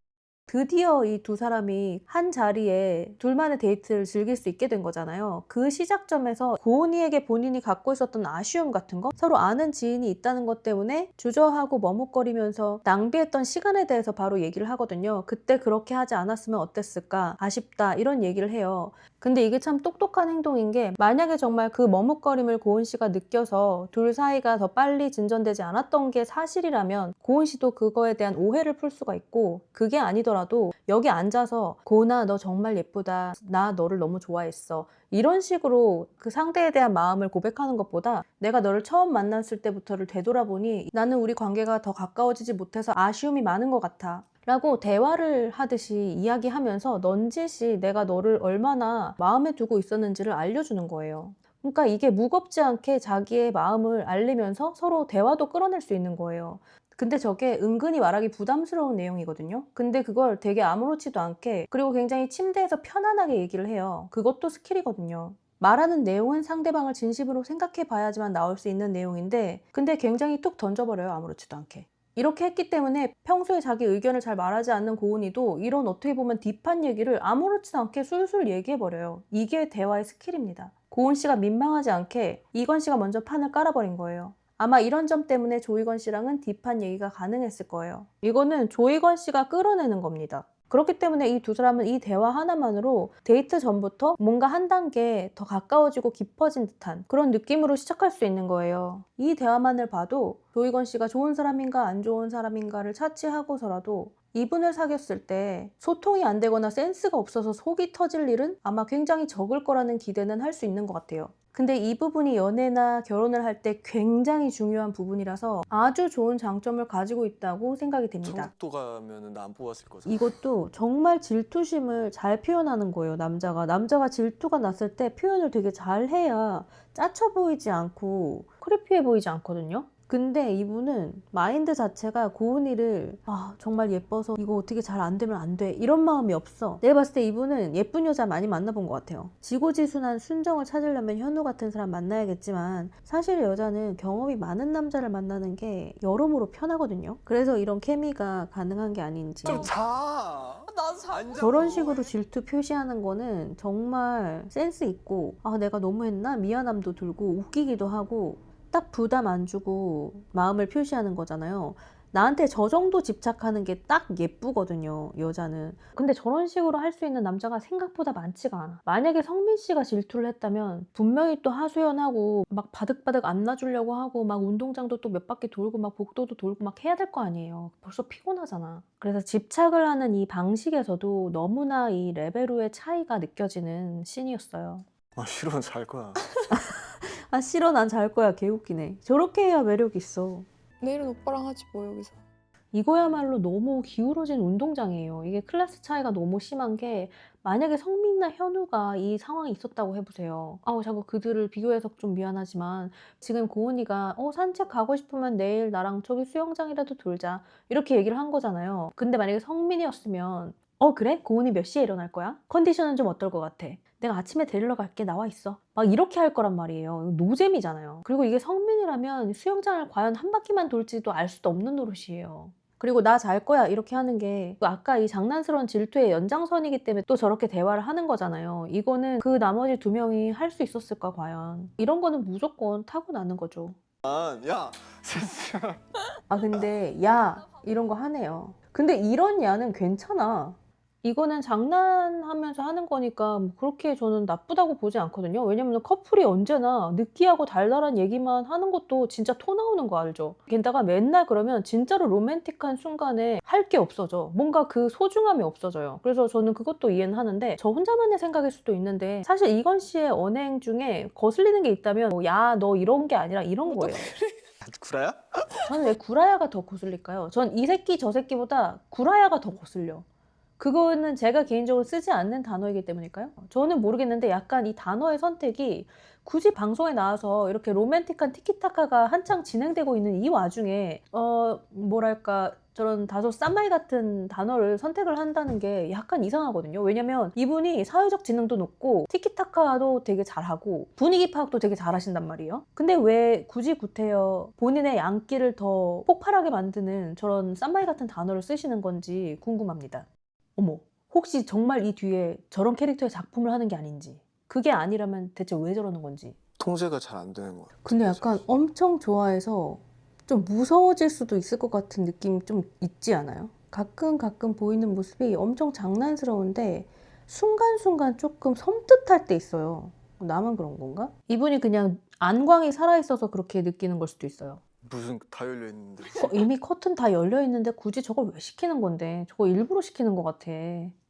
드디어 이 두 사람이 한 자리에 둘만의 데이트를 즐길 수 있게 된 거잖아요. 그 시작점에서 고은이에게 본인이 갖고 있었던 아쉬움 같은 거, 서로 아는 지인이 있다는 것 때문에 주저하고 머뭇거리면서 낭비했던 시간에 대해서 바로 얘기를 하거든요. 그때 그렇게 하지 않았으면 어땠을까? 아쉽다. 이런 얘기를 해요. 근데 이게 참 똑똑한 행동인 게 만약에 정말 그 머뭇거림을 고은 씨가 느껴서 둘 사이가 더 빨리 진전되지 않았던 게 사실이라면 고은 씨도 그거에 대한 오해를 풀 수가 있고, 그게 아니더라도 여기 앉아서 고은아 너 정말 예쁘다. 나 너를 너무 좋아했어. 이런 식으로 그 상대에 대한 마음을 고백하는 것보다 내가 너를 처음 만났을 때부터를 되돌아보니 나는 우리 관계가 더 가까워지지 못해서 아쉬움이 많은 것 같아. 라고 대화를 하듯이 이야기하면서 넌지시 내가 너를 얼마나 마음에 두고 있었는지를 알려주는 거예요. 그러니까 이게 무겁지 않게 자기의 마음을 알리면서 서로 대화도 끌어낼 수 있는 거예요. 근데 저게 은근히 말하기 부담스러운 내용이거든요. 근데 그걸 되게 아무렇지도 않게, 그리고 굉장히 침대에서 편안하게 얘기를 해요. 그것도 스킬이거든요. 말하는 내용은 상대방을 진심으로 생각해 봐야지만 나올 수 있는 내용인데 근데 굉장히 툭 던져버려요. 아무렇지도 않게. 이렇게 했기 때문에 평소에 자기 의견을 잘 말하지 않는 고은이도 이런 어떻게 보면 딥한 얘기를 아무렇지도 않게 술술 얘기해버려요. 이게 대화의 스킬입니다. 고은 씨가 민망하지 않게 이건 씨가 먼저 판을 깔아버린 거예요. 아마 이런 점 때문에 조이건 씨랑은 딥한 얘기가 가능했을 거예요. 이거는 조이건 씨가 끌어내는 겁니다. 그렇기 때문에 이 두 사람은 이 대화 하나만으로 데이트 전부터 뭔가 한 단계 더 가까워지고 깊어진 듯한 그런 느낌으로 시작할 수 있는 거예요. 이 대화만을 봐도 조이건 씨가 좋은 사람인가 안 좋은 사람인가를 차치하고서라도 이분을 사귀었을 때 소통이 안 되거나 센스가 없어서 속이 터질 일은 아마 굉장히 적을 거라는 기대는 할 수 있는 것 같아요. 근데 이 부분이 연애나 결혼을 할 때 굉장히 중요한 부분이라서 아주 좋은 장점을 가지고 있다고 생각이 됩니다. 청국도 가면은 나 안 뽑았을 거잖아. 이것도 정말 질투심을 잘 표현하는 거예요. 남자가 질투가 났을 때 표현을 되게 잘 해야 짜쳐 보이지 않고 크리피해 보이지 않거든요. 근데 이분은 마인드 자체가 고은이를 정말 예뻐서 이거 어떻게 잘 안 되면 안 돼 이런 마음이 없어. 내가 봤을 때 이분은 예쁜 여자 많이 만나본 것 같아요. 지고지순한 순정을 찾으려면 현우 같은 사람 만나야겠지만 사실 여자는 경험이 많은 남자를 만나는 게 여러모로 편하거든요. 그래서 이런 케미가 가능한 게 아닌지. 좀 자. 앉아. 저런 식으로 질투 표시하는 거는 정말 센스 있고 내가 너무했나? 미안함도 들고 웃기기도 하고 딱 부담 안 주고 마음을 표시하는 거잖아요. 나한테 저 정도 집착하는 게 딱 예쁘거든요, 여자는. 근데 저런 식으로 할 수 있는 남자가 생각보다 많지가 않아. 만약에 성민 씨가 질투를 했다면 분명히 또 하소연하고 막 바득바득 안아주려고 하고 막 운동장도 또 몇 바퀴 돌고 막 복도도 돌고 막 해야 될 거 아니에요. 벌써 피곤하잖아. 그래서 집착을 하는 이 방식에서도 너무나 이 레벨의 차이가 느껴지는 씬이었어요. 싫어 잘 거야. 싫어 난 잘 거야. 개웃기네. 저렇게 해야 매력 있어. 내일은 오빠랑 하지 뭐 여기서. 이거야말로 너무 기울어진 운동장이에요. 이게 클래스 차이가 너무 심한 게 만약에 성민이나 현우가 이 상황이 있었다고 해보세요. 자꾸 그들을 비교해서 좀 미안하지만 지금 고은이가 산책 가고 싶으면 내일 나랑 저기 수영장이라도 돌자 이렇게 얘기를 한 거잖아요. 근데 만약에 성민이었으면 그래? 고은이 몇 시에 일어날 거야? 컨디션은 좀 어떨 것 같아? 내가 아침에 데리러 갈게. 나와 있어. 막 이렇게 할 거란 말이에요. 노잼이잖아요. 그리고 이게 성민이라면 수영장을 과연 한 바퀴만 돌지도 알 수도 없는 노릇이에요. 그리고 나 잘 거야 이렇게 하는 게 아까 이 장난스러운 질투의 연장선이기 때문에 또 저렇게 대화를 하는 거잖아요. 이거는 그 나머지 두 명이 할 수 있었을까 과연. 이런 거는 무조건 타고나는 거죠. 야. 근데 야 이런 거 하네요. 근데 이런 야는 괜찮아. 이거는 장난하면서 하는 거니까 뭐 그렇게 저는 나쁘다고 보지 않거든요. 왜냐면 커플이 언제나 느끼하고 달달한 얘기만 하는 것도 진짜 토 나오는 거 알죠? 게다가 맨날 그러면 진짜로 로맨틱한 순간에 할 게 없어져. 뭔가 그 소중함이 없어져요. 그래서 저는 그것도 이해는 하는데 저 혼자만의 생각일 수도 있는데 사실 이건 씨의 언행 중에 거슬리는 게 있다면 뭐, 야, 너 이런 게 아니라 이런 거예요. 구라야? 저는 왜 구라야가 더 거슬릴까요? 전 이 새끼 저 새끼보다 구라야가 더 거슬려. 그거는 제가 개인적으로 쓰지 않는 단어이기 때문일까요? 저는 모르겠는데 약간 이 단어의 선택이 굳이 방송에 나와서 이렇게 로맨틱한 티키타카가 한창 진행되고 있는 이 와중에 뭐랄까 저런 다소 쌈마이 같은 단어를 선택을 한다는 게 약간 이상하거든요. 왜냐면 이분이 사회적 지능도 높고 티키타카도 되게 잘하고 분위기 파악도 되게 잘하신단 말이에요. 근데 왜 굳이 구태여 본인의 양기를 더 폭발하게 만드는 저런 쌈마이 같은 단어를 쓰시는 건지 궁금합니다. 어머, 혹시 정말 이 뒤에 저런 캐릭터의 작품을 하는 게 아닌지, 그게 아니라면 대체 왜 저러는 건지. 통제가 잘 안 되는 거 같아. 근데 약간 엄청 좋아해서 좀 무서워질 수도 있을 것 같은 느낌이 좀 있지 않아요? 가끔 보이는 모습이 엄청 장난스러운데 순간순간 조금 섬뜩할 때 있어요. 나만 그런 건가? 이분이 그냥 안광이 살아있어서 그렇게 느끼는 걸 수도 있어요. 무슨 다 열려 있는데. 이미 커튼 다 열려있는데 굳이 저걸 왜 시키는 건데? 저거 일부러 시키는 것 같아.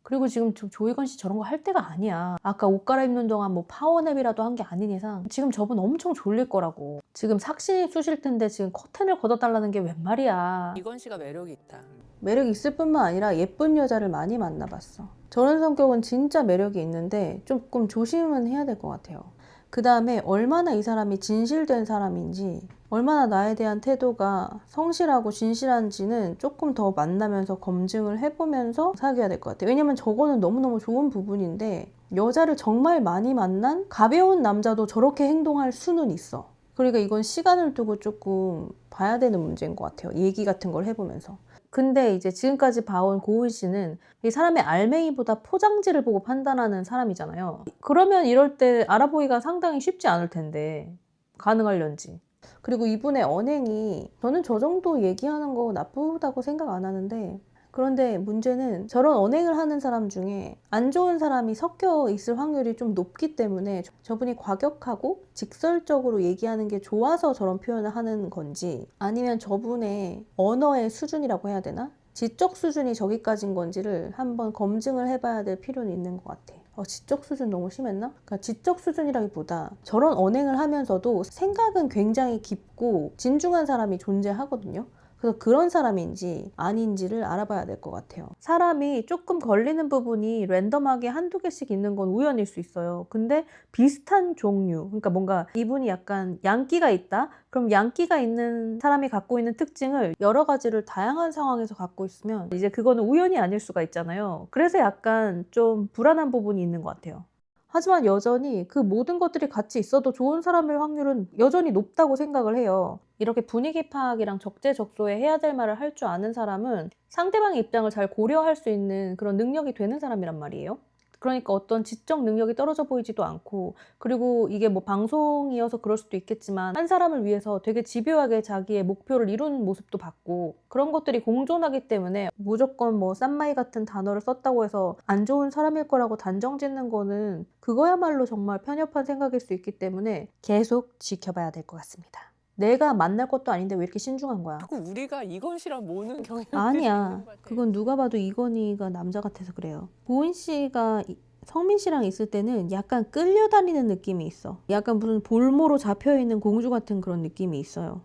그리고 지금 조희건 씨 저런 거 할 때가 아니야. 아까 옷 갈아입는 동안 뭐 파워냅이라도 한 게 아닌 이상 지금 저분 엄청 졸릴 거라고. 지금 삭신이 쑤실 텐데 지금 커튼을 걷어달라는 게 웬 말이야. 이건 씨가 매력이 있다. 매력이 있을 뿐만 아니라 예쁜 여자를 많이 만나봤어. 저런 성격은 진짜 매력이 있는데 조금 조심은 해야 될 것 같아요. 그 다음에 얼마나 이 사람이 진실된 사람인지, 얼마나 나에 대한 태도가 성실하고 진실한지는 조금 더 만나면서 검증을 해보면서 사귀어야 될 것 같아요. 왜냐면 저거는 너무너무 좋은 부분인데 여자를 정말 많이 만난 가벼운 남자도 저렇게 행동할 수는 있어. 그러니까 이건 시간을 두고 조금 봐야 되는 문제인 것 같아요. 얘기 같은 걸 해보면서. 근데 이제 지금까지 봐온 고은 씨는 이 사람의 알맹이보다 포장지를 보고 판단하는 사람이잖아요. 그러면 이럴 때 알아보기가 상당히 쉽지 않을 텐데 가능할련지. 그리고 이분의 언행이 저는 저 정도 얘기하는 거 나쁘다고 생각 안 하는데, 그런데 문제는 저런 언행을 하는 사람 중에 안 좋은 사람이 섞여 있을 확률이 좀 높기 때문에 저분이 과격하고 직설적으로 얘기하는 게 좋아서 저런 표현을 하는 건지, 아니면 저분의 언어의 수준이라고 해야 되나? 지적 수준이 저기까지인 건지를 한번 검증을 해봐야 될 필요는 있는 것 같아. 지적 수준 너무 심했나? 그러니까 지적 수준이라기보다 저런 언행을 하면서도 생각은 굉장히 깊고 진중한 사람이 존재하거든요. 그래서 그런 사람인지 아닌지를 알아봐야 될 것 같아요. 사람이 조금 걸리는 부분이 랜덤하게 한두 개씩 있는 건 우연일 수 있어요. 근데 비슷한 종류, 그러니까 뭔가 이분이 약간 양기가 있다? 그럼 양기가 있는 사람이 갖고 있는 특징을 여러 가지를 다양한 상황에서 갖고 있으면 이제 그거는 우연이 아닐 수가 있잖아요. 그래서 약간 좀 불안한 부분이 있는 것 같아요. 하지만 여전히 그 모든 것들이 같이 있어도 좋은 사람일 확률은 여전히 높다고 생각을 해요. 이렇게 분위기 파악이랑 적재적소에 해야 될 말을 할 줄 아는 사람은 상대방의 입장을 잘 고려할 수 있는 그런 능력이 되는 사람이란 말이에요. 그러니까 어떤 지적 능력이 떨어져 보이지도 않고, 그리고 이게 뭐 방송이어서 그럴 수도 있겠지만 한 사람을 위해서 되게 집요하게 자기의 목표를 이루는 모습도 봤고, 그런 것들이 공존하기 때문에 무조건 뭐 쌈마이 같은 단어를 썼다고 해서 안 좋은 사람일 거라고 단정 짓는 거는 그거야말로 정말 편협한 생각일 수 있기 때문에 계속 지켜봐야 될 것 같습니다. 내가 만날 것도 아닌데 왜 이렇게 신중한 거야? 자꾸 우리가 이건 씨랑 모는 경향이 아니야. 그건 누가 봐도 이건희가 남자 같아서 그래요. 고은 씨가 성민 씨랑 있을 때는 약간 끌려다니는 느낌이 있어. 약간 무슨 볼모로 잡혀있는 공주 같은 그런 느낌이 있어요.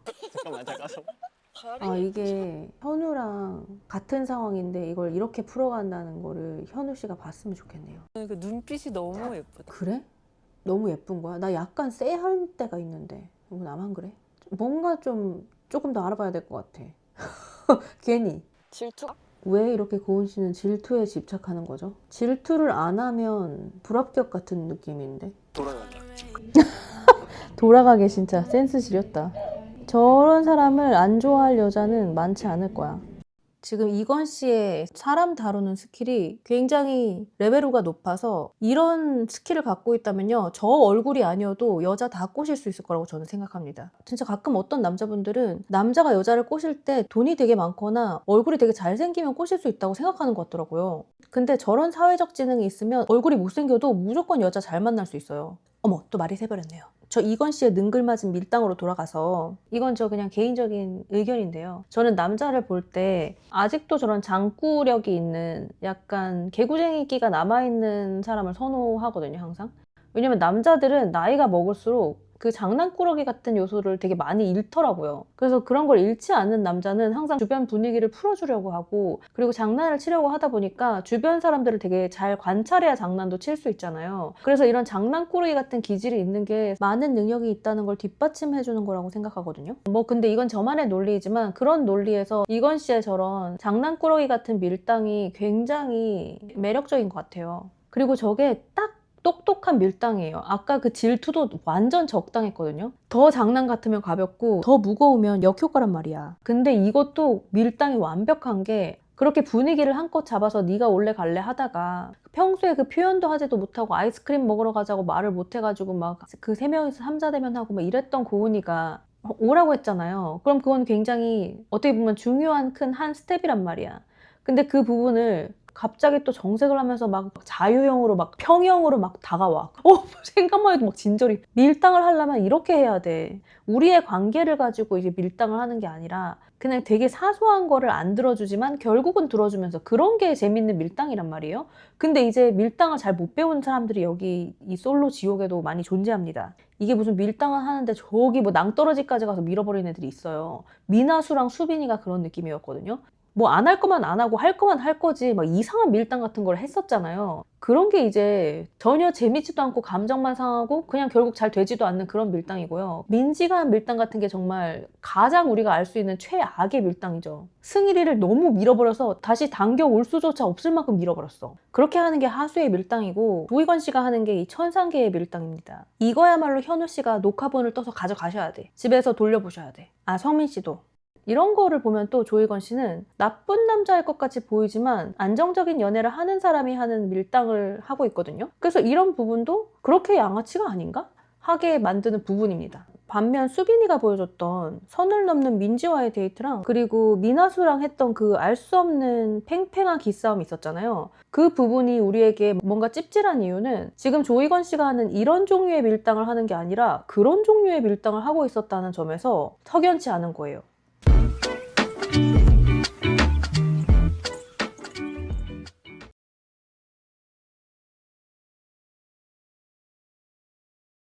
이게 현우랑 같은 상황인데 이걸 이렇게 풀어간다는 거를 현우 씨가 봤으면 좋겠네요. 그 눈빛이 너무 예쁘다. 그래? 너무 예쁜 거야? 나 약간 쎄할 때가 있는데 나만 그래? 뭔가 조금 더 알아봐야 될 것 같아. 괜히. 질투? 왜 이렇게 고은 씨는 질투에 집착하는 거죠? 질투를 안 하면 불합격 같은 느낌인데. 돌아가자. 돌아가게 진짜 센스 지렸다. 저런 사람을 안 좋아할 여자는 많지 않을 거야. 지금 이건 씨의 사람 다루는 스킬이 굉장히 레벨로가 높아서 이런 스킬을 갖고 있다면요. 저 얼굴이 아니어도 여자 다 꼬실 수 있을 거라고 저는 생각합니다. 진짜 가끔 어떤 남자분들은 남자가 여자를 꼬실 때 돈이 되게 많거나 얼굴이 되게 잘생기면 꼬실 수 있다고 생각하는 것 같더라고요. 근데 저런 사회적 지능이 있으면 얼굴이 못생겨도 무조건 여자 잘 만날 수 있어요. 어머, 또 말이 새버렸네요. 저 이건 씨의 능글맞은 밀당으로 돌아가서 이건 저 그냥 개인적인 의견인데요. 저는 남자를 볼 때 아직도 저런 장구력이 있는 약간 개구쟁이기가 남아있는 사람을 선호하거든요, 항상. 왜냐면 남자들은 나이가 먹을수록 그 장난꾸러기 같은 요소를 되게 많이 잃더라고요. 그래서 그런 걸 잃지 않는 남자는 항상 주변 분위기를 풀어주려고 하고 그리고 장난을 치려고 하다 보니까 주변 사람들을 되게 잘 관찰해야 장난도 칠 수 있잖아요. 그래서 이런 장난꾸러기 같은 기질이 있는 게 많은 능력이 있다는 걸 뒷받침해주는 거라고 생각하거든요. 뭐 근데 이건 저만의 논리이지만 그런 논리에서 이건 씨의 저런 장난꾸러기 같은 밀당이 굉장히 매력적인 것 같아요. 그리고 저게 딱 똑똑한 밀당이에요. 아까 그 질투도 완전 적당했거든요. 더 장난 같으면 가볍고 더 무거우면 역효과란 말이야. 근데 이것도 밀당이 완벽한 게 그렇게 분위기를 한껏 잡아서 네가 올래 갈래 하다가 평소에 그 표현도 하지도 못하고 아이스크림 먹으러 가자고 말을 못 해가지고 막 그 3명이서 삼자대면하고 막 이랬던 고은이가 오라고 했잖아요. 그럼 그건 굉장히 어떻게 보면 중요한 큰 한 스텝이란 말이야. 근데 그 부분을 갑자기 또 정색을 하면서 막 자유형으로 막 평형으로 막 다가와. 생각만 해도 막 진저리. 밀당을 하려면 이렇게 해야 돼. 우리의 관계를 가지고 이제 밀당을 하는 게 아니라 그냥 되게 사소한 거를 안 들어주지만 결국은 들어주면서 그런 게 재밌는 밀당이란 말이에요. 근데 이제 밀당을 잘 못 배운 사람들이 여기 이 솔로 지옥에도 많이 존재합니다. 이게 무슨 밀당을 하는데 저기 뭐 낭떠러지까지 가서 밀어버리는 애들이 있어요. 미나수랑 수빈이가 그런 느낌이었거든요. 뭐 안 할 거만 안 하고 할 거만 할 거지 막 이상한 밀당 같은 걸 했었잖아요. 그런 게 이제 전혀 재밌지도 않고 감정만 상하고 그냥 결국 잘 되지도 않는 그런 밀당이고요. 민지가 한 밀당 같은 게 정말 가장 우리가 알 수 있는 최악의 밀당이죠. 승일이를 너무 밀어버려서 다시 당겨올 수조차 없을 만큼 밀어버렸어. 그렇게 하는 게 하수의 밀당이고 조희건 씨가 하는 게 이 천상계의 밀당입니다. 이거야말로 현우 씨가 녹화본을 떠서 가져가셔야 돼. 집에서 돌려보셔야 돼. 아, 성민 씨도. 이런 거를 보면 또 조희건 씨는 나쁜 남자일 것 같이 보이지만 안정적인 연애를 하는 사람이 하는 밀당을 하고 있거든요. 그래서 이런 부분도 그렇게 양아치가 아닌가? 하게 만드는 부분입니다. 반면 수빈이가 보여줬던 선을 넘는 민지와의 데이트랑 그리고 미나수랑 했던 그 알 수 없는 팽팽한 기싸움이 있었잖아요. 그 부분이 우리에게 뭔가 찝찝한 이유는 지금 조희건 씨가 하는 이런 종류의 밀당을 하는 게 아니라 그런 종류의 밀당을 하고 있었다는 점에서 석연치 않은 거예요.